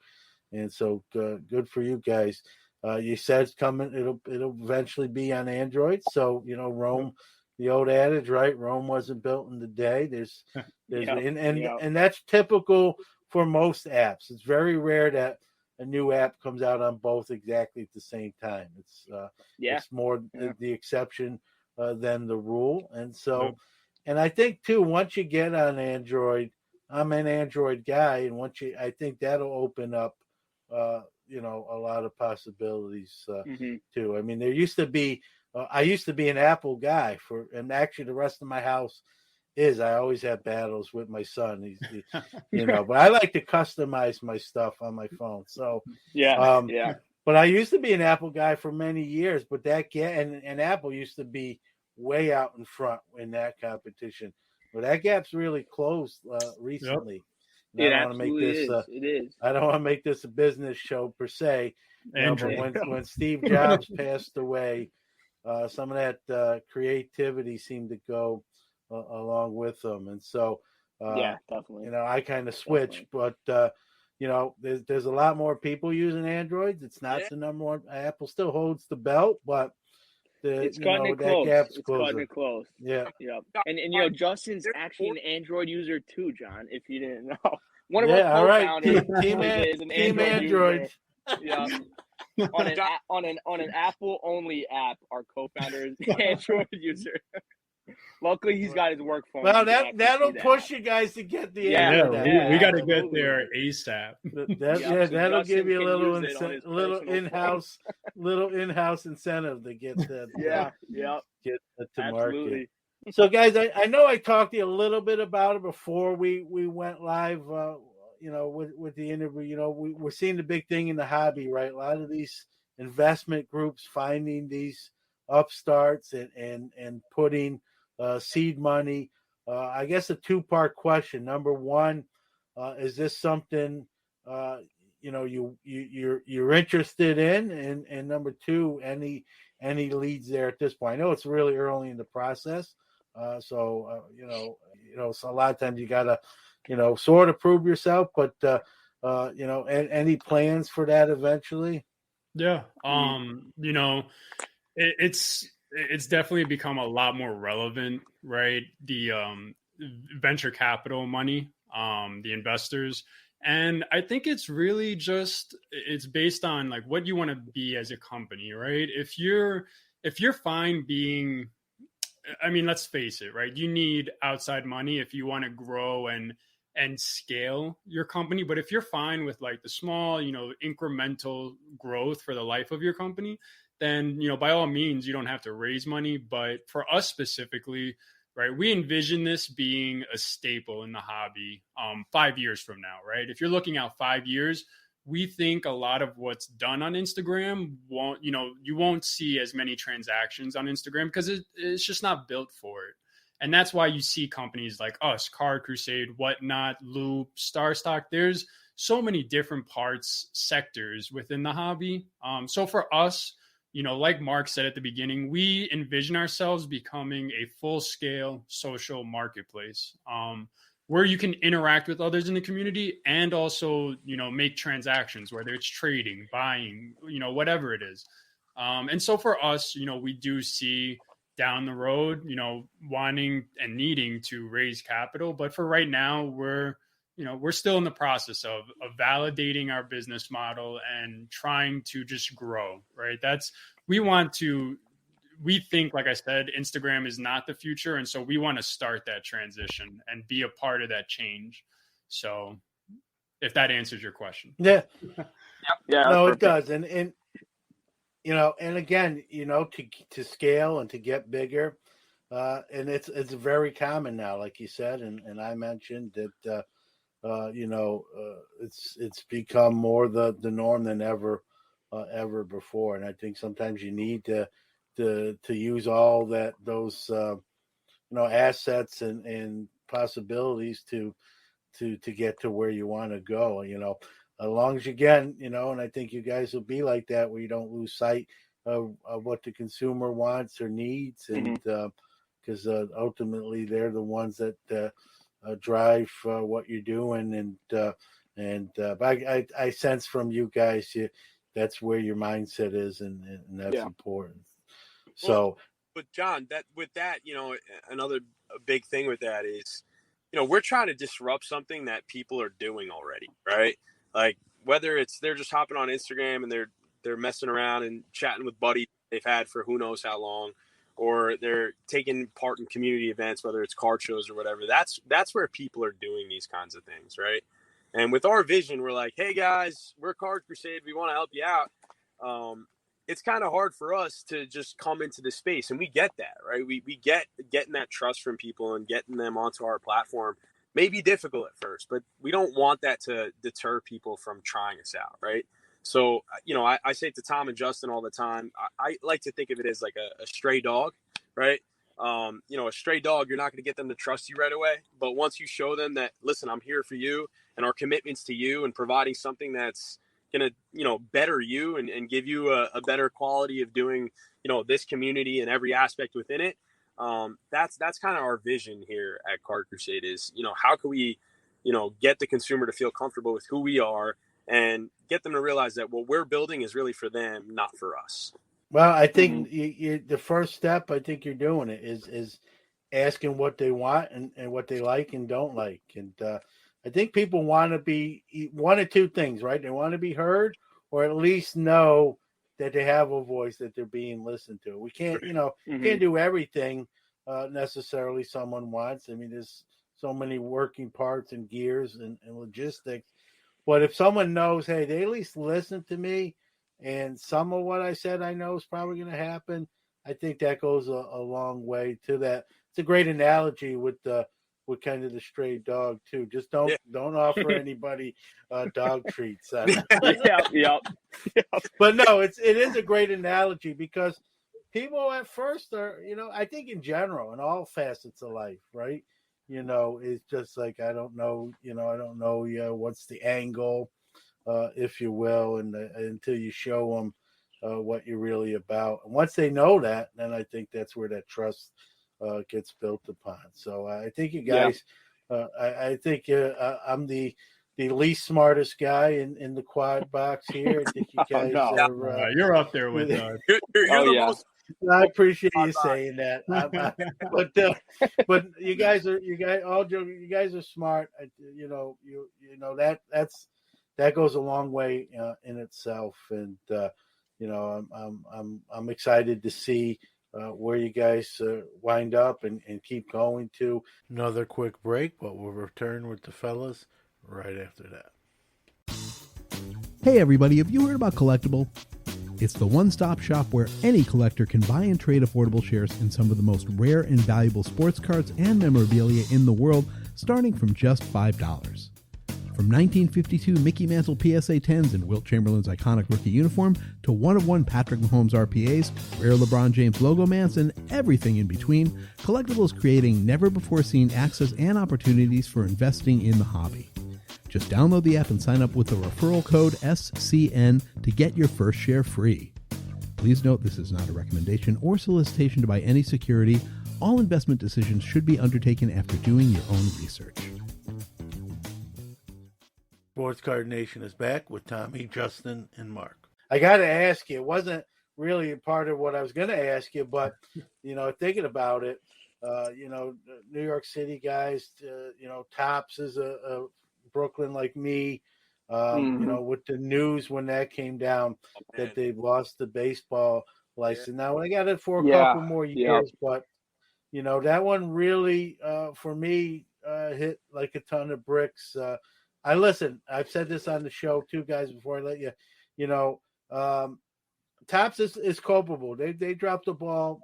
And so good for you guys. You said it's coming. It'll eventually be on Android. So Rome, the old adage, right? Rome wasn't built in the day. There's and that's typical for most apps. It's very rare that a new app comes out on both exactly at the same time. It's more the exception than the rule. And so, and I think too, once you get on Android, I'm an Android guy, and I think that'll open up, a lot of possibilities too. I mean, there used to be, I used to be an Apple guy and actually the rest of my house I always have battles with my son. But I like to customize my stuff on my phone. So But I used to be an Apple guy for many years. But and Apple used to be way out in front in that competition. But that gap's really closed recently. It absolutely is. It is. I don't want to make this a business show per se. But when Steve Jobs passed away, some of that creativity seemed to go along with them, and so definitely. I kind of switched, but there's a lot more people using Androids. It's not the number one. Apple still holds the belt, but it's cutting it close. It's cutting it close. Yeah. And Justin's actually an Android user too, John. If you didn't know, one of our co-founders is an Android user. Yeah. on an Apple only app, our co-founder is an Android user. Luckily, he's got his work phone. Well, that'll push you guys to get the we got to get there ASAP. That'll give you a little in-house incentive to get that. Get that to market. So, guys, I know I talked to you a little bit about it before we went live. With the interview, we're seeing the big thing in the hobby, right? A lot of these investment groups finding these upstarts and putting seed money. I guess a two-part question. Number one, is this something you're interested in? And number two, any leads there at this point? I know it's really early in the process, so a lot of times you gotta sort of prove yourself, but any plans for that eventually? Yeah, it's definitely become a lot more relevant, right? The venture capital money, the investors. And I think it's really it's based on like what you want to be as a company, right? If you're fine being, I mean, let's face it, right? You need outside money if you want to grow and scale your company. But if you're fine with like the small, incremental growth for the life of your company, then, by all means, you don't have to raise money. But for us specifically, right, we envision this being a staple in the hobby 5 years from now, right? If you're looking out 5 years, we think a lot of what's done on Instagram you won't see as many transactions on Instagram because it's just not built for it. And that's why you see companies like us, Card Crusade, Whatnot, Loop, Starstock. There's so many different sectors within the hobby. So for us, like Marc said at the beginning, we envision ourselves becoming a full-scale social marketplace where you can interact with others in the community and also, make transactions, whether it's trading, buying, whatever it is. And so for us, we do see down the road, wanting and needing to raise capital. But for right now, we're still in the process of validating our business model and trying to just grow, right? We think, like I said, Instagram is not the future. And so we want to start that transition and be a part of that change. So if that answers your question. Yeah. No, perfect. It does. And again, to scale and to get bigger, and it's very common now, like you said, and I mentioned that, it's become more the norm than ever before. And I think sometimes you need to use all those assets and possibilities to get to where you want to go. As long as you get, and I think you guys will be like that, where you don't lose sight of what the consumer wants or needs, and because ultimately they're the ones that drive what you're doing, but I sense from you guys that's where your mindset is, and that's important. So, well, but John, another big thing with that is, we're trying to disrupt something that people are doing already, right? Like whether it's they're just hopping on Instagram and they're messing around and chatting with buddies they've had for who knows how long, or they're taking part in community events, whether it's card shows or whatever. That's where people are doing these kinds of things, right? And with our vision, we're like, hey guys, we're Card Crusade. We want to help you out. It's kind of hard for us to just come into the space, and we get that, right? We get getting that trust from people and getting them onto our platform may be difficult at first, but we don't want that to deter people from trying us out, right? So, I say to Tom and Justin all the time, I like to think of it as like a stray dog, right? A stray dog, you're not going to get them to trust you right away. But once you show them that, listen, I'm here for you, and our commitments to you and providing something that's going to, better you and give you a better quality of doing, this community and every aspect within it. That's kind of our vision here at Card Crusade is, how can we, get the consumer to feel comfortable with who we are and get them to realize that what we're building is really for them, not for us. Well, I think the first step, I think you're doing it is asking what they want and what they like and don't like. And I think people want to be one of two things, right? They want to be heard, or at least know that they have a voice, that they're being listened to. We can't, can't do everything necessarily someone wants. I mean, there's so many working parts and gears and logistics. But if someone knows, hey, they at least listen to me, and some of what I said I know is probably going to happen, I think that goes a long way to that. It's a great analogy with kind of the stray dog too. Just don't offer anybody dog treats. Yep. But no, it is a great analogy because people at first are, I think in general, in all facets of life, right? It's just like, I don't know, what's the angle, if you will, and until you show them what you're really about. And once they know that, then I think that's where that trust gets built upon. So I think you guys, I think I'm the least smartest guy in the quad box here. I think you guys are. You're up there with. You're the most. I appreciate you saying that, but you guys are smart. That goes a long way in itself, and I'm excited to see where you guys wind up and keep going to. Another quick break, but we'll return with the fellas right after that. Hey everybody, have you heard about Collectible? It's the one-stop shop where any collector can buy and trade affordable shares in some of the most rare and valuable sports cards and memorabilia in the world, starting from just $5. From 1952 Mickey Mantle PSA 10s and Wilt Chamberlain's iconic rookie uniform to one-of-one Patrick Mahomes RPAs, rare LeBron James logo mats, and everything in between, Collectible is creating never-before-seen access and opportunities for investing in the hobby. Just download the app and sign up with the referral code SCN to get your first share free. Please note this is not a recommendation or solicitation to buy any security. All investment decisions should be undertaken after doing your own research. Sports Card Nation is back with Tommy, Justin, and Mark. I got to ask you, it wasn't really a part of what I was going to ask you, but, thinking about it, New York City guys, Topps is a Brooklyn like me, with the news when that came down that they've lost the baseball license. Now I got it for a couple more years, but that one really for me hit like a ton of bricks. I've said this on the show too, guys, before I let you, Topps is culpable. They dropped the ball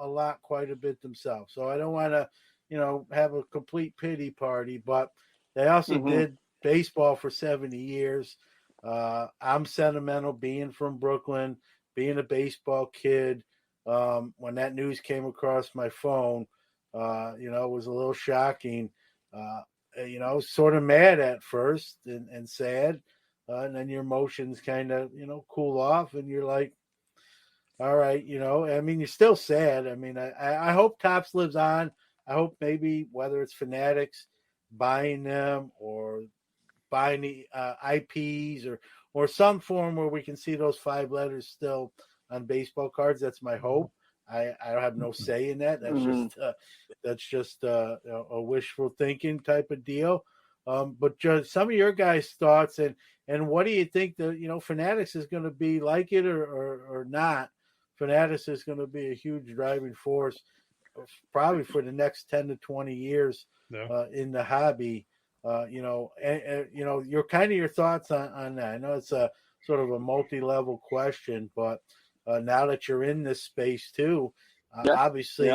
a lot, quite a bit themselves. So I don't want to, have a complete pity party, but they also did baseball for 70 years. I'm sentimental being from Brooklyn, being a baseball kid. When that news came across my phone, it was a little shocking. Sort of mad at first and sad. And then your emotions kind of, cool off and you're like, All right, I mean, you're still sad. I mean, I hope Topps lives on. I hope maybe whether it's Fanatics buying them or buying the IPs or some form where we can see those 5 letters still on baseball cards. That's my hope. I have no say in that. That's just a wishful thinking type of deal. But just some of your guys' thoughts and what do you think Fanatics is going to be, like it or not? Fanatics is going to be a huge driving force, probably for the next 10 to 20 years in the hobby. Your your thoughts on that. I know it's a sort of a multi-level question, but now that you're in this space too, obviously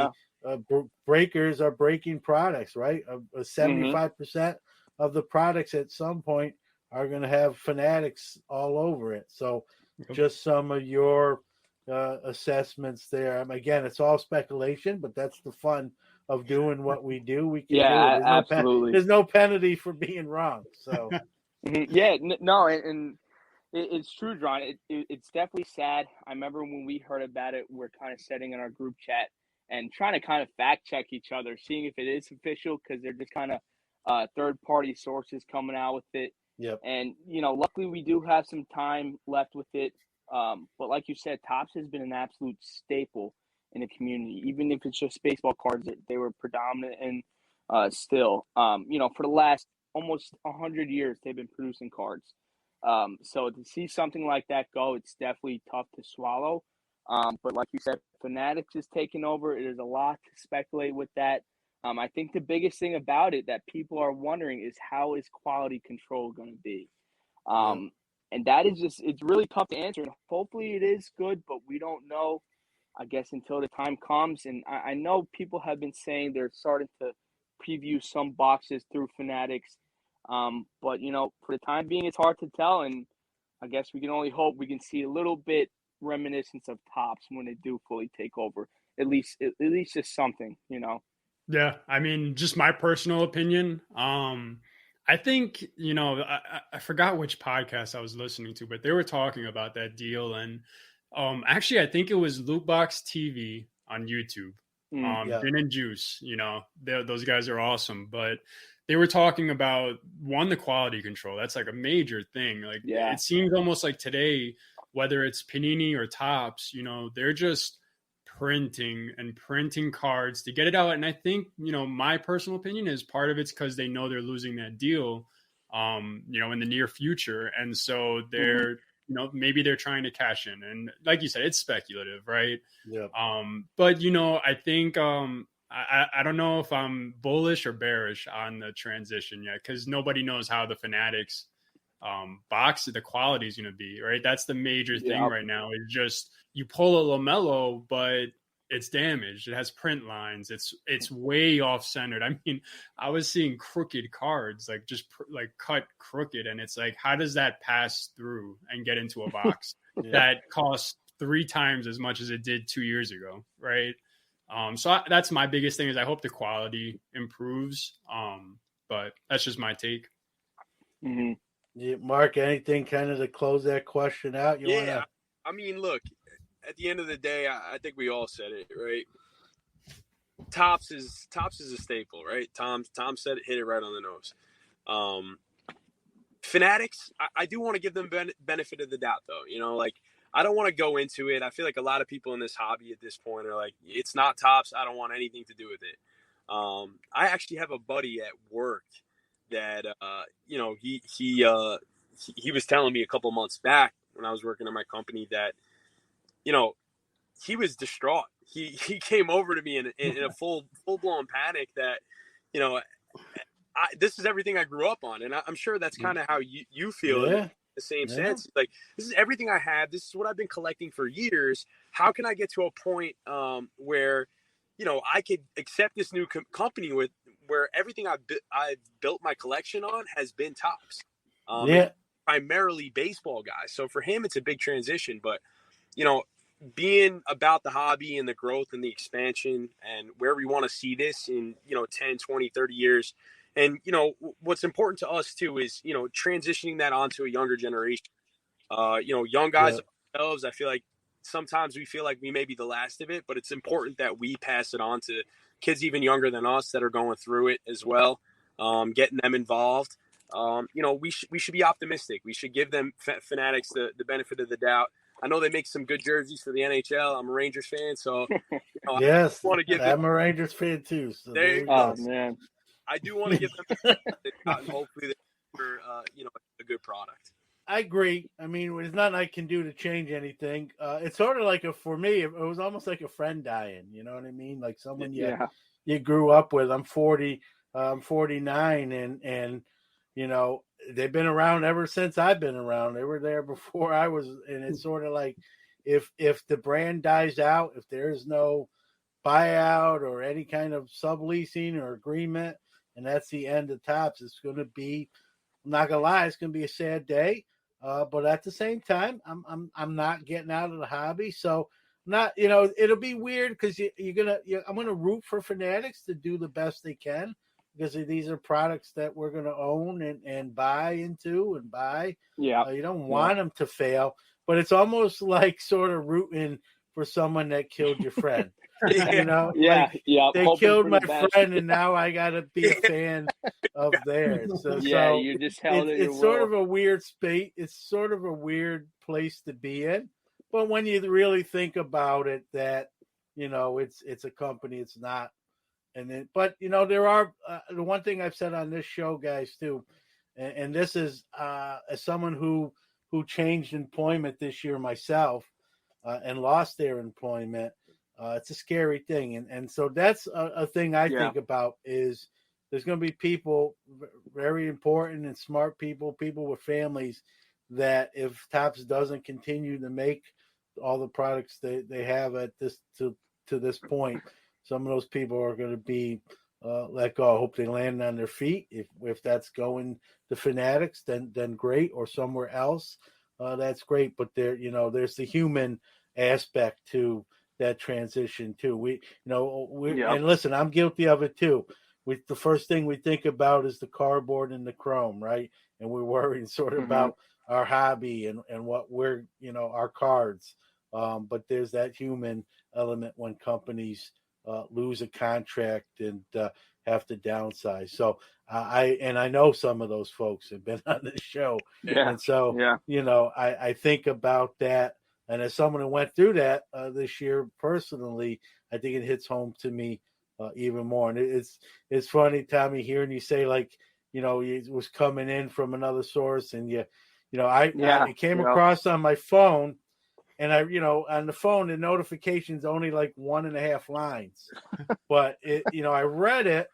breakers are breaking products, right? 75% of the products at some point are going to have Fanatics all over it. So just some of your assessments there. Again, it's all speculation, but that's the fun of doing what we do. We can do it. Absolutely. There's no penalty for being wrong. So and it's true, John. It's definitely sad. I remember when we heard about it, we're kind of sitting in our group chat and trying to kind of fact check each other, seeing if it is official, because they're just kind of third-party sources coming out with it. Yep. And, luckily we do have some time left with it. But like you said, Topps has been an absolute staple in the community. Even if it's just baseball cards, they were predominant and still. For the last almost 100 years, they've been producing cards. So to see something like that go, it's definitely tough to swallow. But like you said, Fanatics is taking over. There's a lot to speculate with that. I think the biggest thing about it that people are wondering is how is quality control going to be? And that is it's really tough to answer. And hopefully it is good, but we don't know, I guess, until the time comes. And I know people have been saying they're starting to preview some boxes through Fanatics. But, for the time being, it's hard to tell. And I guess we can only hope we can see a little bit reminiscence of Topps when they do fully take over. At least just something, Yeah, I mean, just my personal opinion. I think, I forgot which podcast I was listening to, but they were talking about that deal. And actually, I think it was Lootbox TV on YouTube. Gin and Juice, those guys are awesome. But they were talking about, the quality control. That's like a major thing. Like, it seems almost like today, whether it's Panini or Topps, they're just printing cards to get it out. And I think, my personal opinion is part of it's because they know they're losing that deal, in the near future. And so they're, maybe they're trying to cash in. And like you said, it's speculative, right? Yeah. But, I think, I don't know if I'm bullish or bearish on the transition yet, because nobody knows how the Fanatics box the quality is going to be, right? That's the major thing right now. Is just you pull a LaMelo, but it's damaged. It has print lines. It's way off centered. I mean, I was seeing crooked cards, like just cut crooked, and it's like, how does that pass through and get into a box that costs 3 times as much as it did 2 years ago, right? So that's my biggest thing, is I hope the quality improves. But that's just my take. Mm-hmm. Yeah, Mark, anything kind of to close that question out? I mean, look, at the end of the day, I think we all said it, right? Topps is a staple, right? Tom said it, hit it right on the nose. Fanatics, I do want to give them benefit of the doubt, though. I don't want to go into it. I feel like a lot of people in this hobby at this point are like, it's not Topps. I don't want anything to do with it. I actually have a buddy at work that he was telling me a couple months back when I was working at my company that he was distraught. He came over to me in a full blown panic that this is everything I grew up on, and I'm sure that's kind of how you feel in the same sense. Like, this is everything I have. This is what I've been collecting for years. How can I get to a point where I could accept this new company where everything I've built my collection on has been Topps. Primarily baseball guys. So for him, it's a big transition. But, being about the hobby and the growth and the expansion and where we want to see this in, 10, 20, 30 years. And, what's important to us, too, is, transitioning that onto a younger generation. Young guys ourselves, I feel like sometimes we feel like we may be the last of it, but it's important that we pass it on to kids even younger than us that are going through it as well, getting them involved. We should be optimistic. We should give them Fanatics the benefit of the doubt. I know they make some good jerseys for the NHL. I'm a Rangers fan, so yes, I want to give I'm a Rangers fan too. So there you Oh go. man, I do want to give them and hopefully they're a good product. I agree. I mean, there's nothing I can do to change anything. It's sort of like for me, it was almost like a friend dying. You know what I mean? Like someone you grew up with. I'm 40. I'm 49, and they've been around ever since I've been around. They were there before I was, and it's sort of like if the brand dies out, if there's no buyout or any kind of subleasing or agreement, and that's the end of Topps, it's going to be. I'm not gonna lie, it's going to be a sad day. But at the same time, I'm not getting out of the hobby, so it'll be weird because I'm gonna root for Fanatics to do the best they can because these are products that we're gonna own and buy into and buy. Yeah, you don't want them to fail, but it's almost like sort of rooting for someone that killed your friend. They killed my friend, and now I gotta be a fan of theirs. So you just held it. It's sort of a weird space. It's sort of a weird place to be in. But when you really think about it, that it's a company. It's not, but there are the one thing I've said on this show, guys, too, and this is as someone who changed employment this year myself and lost their employment. It's a scary thing. And so that's a thing I think about is there's going to be people very important and smart people with families that if Topps doesn't continue to make all the products they have at this to this point, some of those people are going to be let go. I hope they land on their feet. If that's going to Fanatics, then great, or somewhere else, that's great. But there's the human aspect to that transition too. And listen, I'm guilty of it too. The first thing we think about is the cardboard and the chrome, right? And we're worried sort of about our hobby and what we're, our cards. But there's that human element when companies lose a contract and have to downsize. So I know some of those folks have been on this show. Yeah. And so, I think about that. And as someone who went through that this year personally, I think it hits home to me even more. And it's funny, Tommy, hearing you say it was coming in from another source, and it came across on my phone, and on the phone the notification's only like 1.5 lines, but I read it,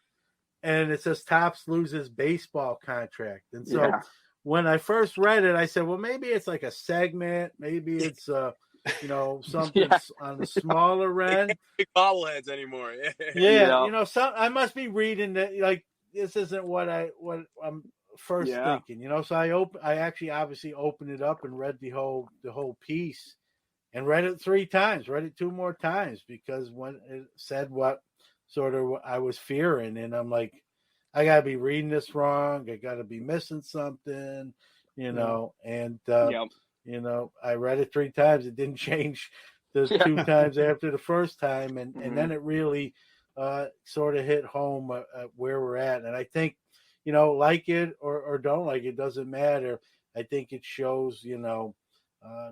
and it says Topps loses baseball contract, and so. Yeah. When I first read it, I said, well, maybe it's like a segment. Maybe it's, something on the smaller end. Big bobbleheads anymore. I must be reading that. Like, this isn't what I'm first thinking, So I actually obviously opened it up and read the whole piece and read it 3 times, read it 2 more times because when it said what sort of I was fearing, and I'm like, I got to be reading this wrong. I got to be missing something, and, I read it 3 times. It didn't change the 2 times after the first time. And then it really sort of hit home where we're at. And I think, like it or don't like it, doesn't matter. I think it shows, the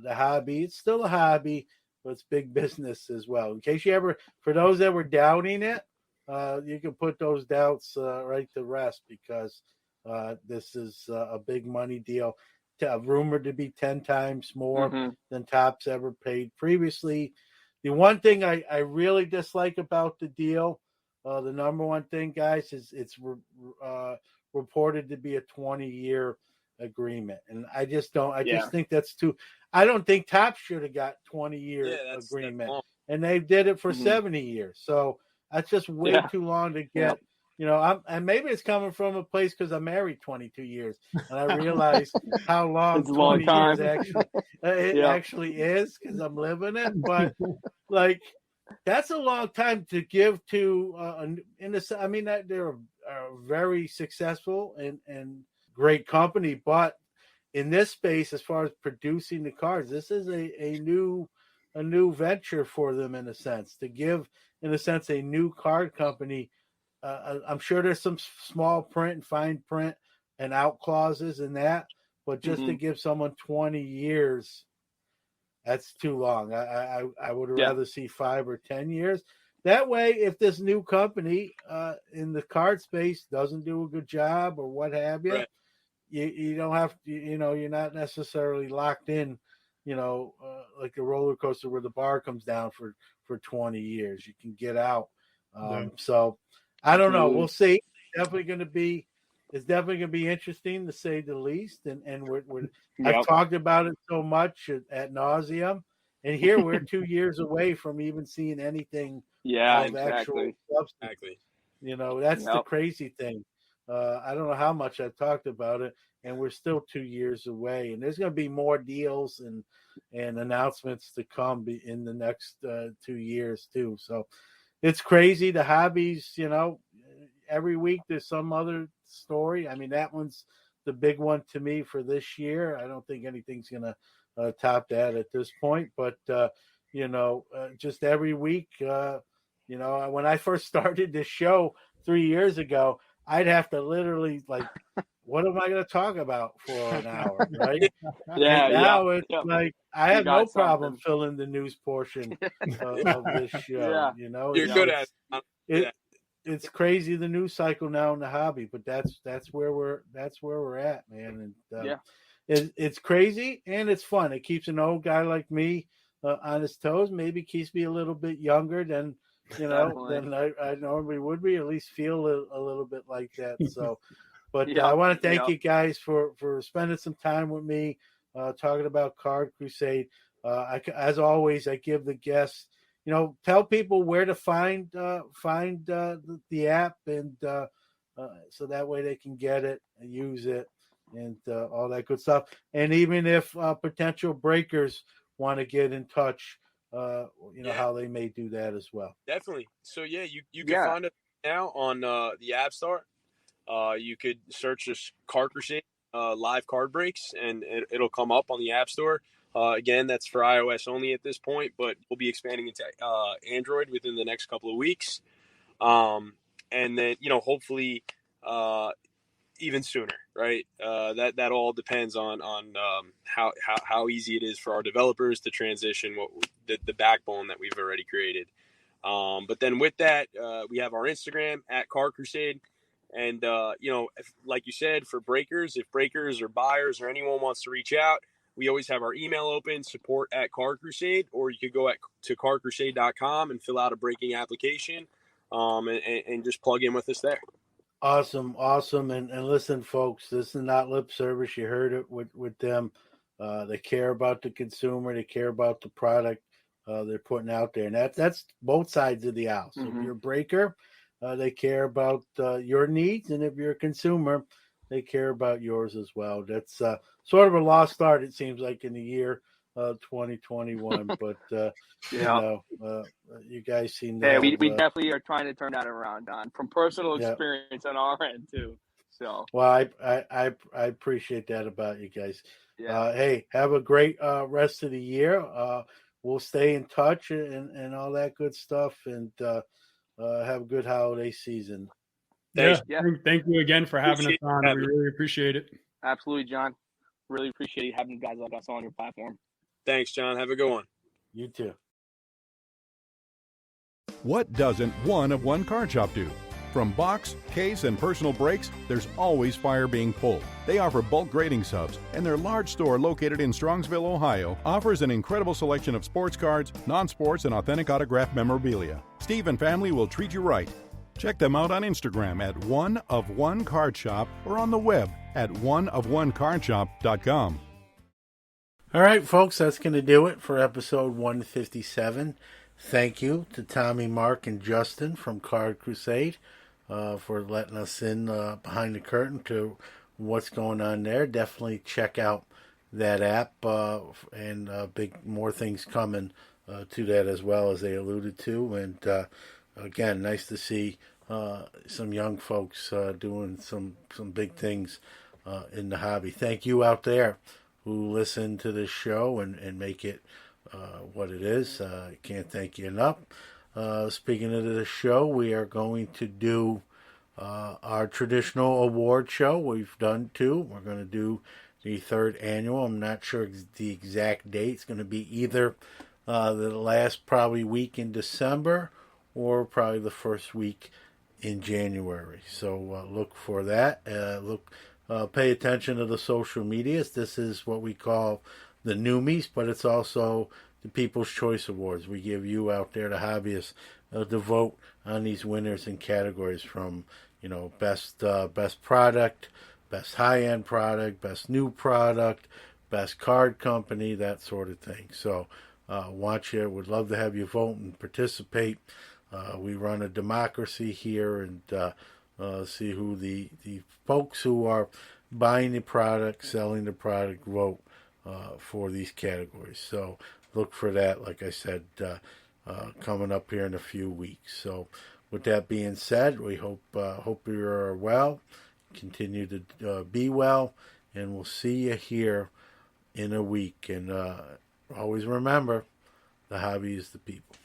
hobby. It's still a hobby, but it's big business as well. In case for those that were doubting it, you can put those doubts right to rest because this is a big money deal, rumored to be 10 times more than Topps ever paid previously. The one thing I really dislike about the deal, the number one thing, guys, is it's reported to be a 20-year agreement, and I just don't. I just think that's too. I don't think Topps should have got 20-year agreement, and they did it for 70 years. So. That's just way too long to get, and maybe it's coming from a place because I'm married 22 years and I realize how long 20 years actually is because I'm living it. But that's a long time to give to, they're a very successful and great company, but in this space, as far as producing the cards, this is a new a new venture for them in a sense, to give, in a sense, a new card company. I'm sure there's some small print and fine print and out clauses in that, but just to give someone 20 years, that's too long. I would rather see 5 or 10 years. That way, if this new company in the card space doesn't do a good job or what have you, Right. you don't have to, you're not necessarily locked in, like a roller coaster where the bar comes down for 20 years. You can get out. So I don't know. We'll see. It's definitely going to be interesting to say the least. And I've talked about it so much at nauseum. And here we're 2 years away from even seeing anything of actual substance. Exactly. That's the crazy thing. I don't know how much I've talked about it, and we're still 2 years away. And there's going to be more deals and announcements to come in the next 2 years too. So it's crazy. The hobbies, every week there's some other story. I mean, that one's the big one to me for this year. I don't think anything's going to top that at this point. But, just every week, when I first started this show 3 years ago, I'd have to literally what am I going to talk about for an hour, right? Now it's like I have no problem filling the news portion of this show. You're good at it. It's crazy, the news cycle now in the hobby, but that's where we're at, man. And it's crazy and it's fun. It keeps an old guy like me on his toes. Maybe keeps me a little bit younger than than I normally would be. At least feel a little bit like that. So, but I want to thank you guys for spending some time with me talking about Card Crusade. As always, I give the guests, tell people where to find the app, and so that way they can get it and use it and all that good stuff. And even if potential breakers want to get in touch, how they may do that as well. Definitely. So you can find it now on the App Store. You could search this Card Crusade live card breaks, and it'll come up on the App Store. Again, that's for iOS only at this point, but we'll be expanding into Android within the next couple of weeks. And then, hopefully even sooner, right? That all depends on how easy it is for our developers to transition the backbone that we've already created. But then with that, we have our Instagram at Card Crusade. And, like you said, for breakers, if breakers or buyers or anyone wants to reach out, we always have our email open, support at Card Crusade, or you could go to cardcrusade.com and fill out a breaking application and just plug in with us there. Awesome. And listen, folks, this is not lip service. You heard it with them. They care about the consumer. They care about the product they're putting out there. And that's both sides of the aisle. So if you're a breaker, they care about your needs. And if you're a consumer, they care about yours as well. That's sort of a lost art, it seems like, in the year 2021. But, you guys seem to we definitely are trying to turn that around, Don, from personal experience on our end, too. So, well, I appreciate that about you guys. Hey, have a great rest of the year. We'll stay in touch and all that good stuff, and have a good holiday season. Thank you again for having us on. We really appreciate it. Absolutely, John. Really appreciate having guys like us on your platform. Thanks, John. Have a good one. You too. What doesn't one of one card shop do? From box, case, and personal breaks, there's always fire being pulled. They offer bulk grading subs, and their large store located in Strongsville, Ohio, offers an incredible selection of sports cards, non-sports, and authentic autographed memorabilia. Steve and family will treat you right. Check them out on Instagram at One of One Card Shop or on the web at oneofOneCardShop.com. All right, folks, that's going to do it for episode 157. Thank you to Tommy, Marc, and Justin from Card Crusade for letting us in behind the curtain to what's going on there. Definitely check out that app and more things coming to that as well, as they alluded to. And again, nice to see some young folks doing some big things in the hobby. Thank you out there who listen to this show and make it what it is. I can't thank you enough. Speaking of the show, we are going to do our traditional award show. We've done 2. We're going to do the 3rd annual. I'm not sure the exact date. It's going to be either the last probably week in December or probably the first week in January. So look for that. Pay attention to the social medias. This is what we call the Newmies, but it's also the People's Choice Awards. We give you out there, the hobbyists, to vote on these winners in categories from, best product, best high-end product, best new product, best card company, that sort of thing. So would love to have you vote and participate. We run a democracy here and see who the folks who are buying the product, selling the product, vote for these categories. So look for that, like I said, coming up here in a few weeks. So with that being said, we hope you're well, continue to be well, and we'll see you here in a week. And always remember, the hobby is the people.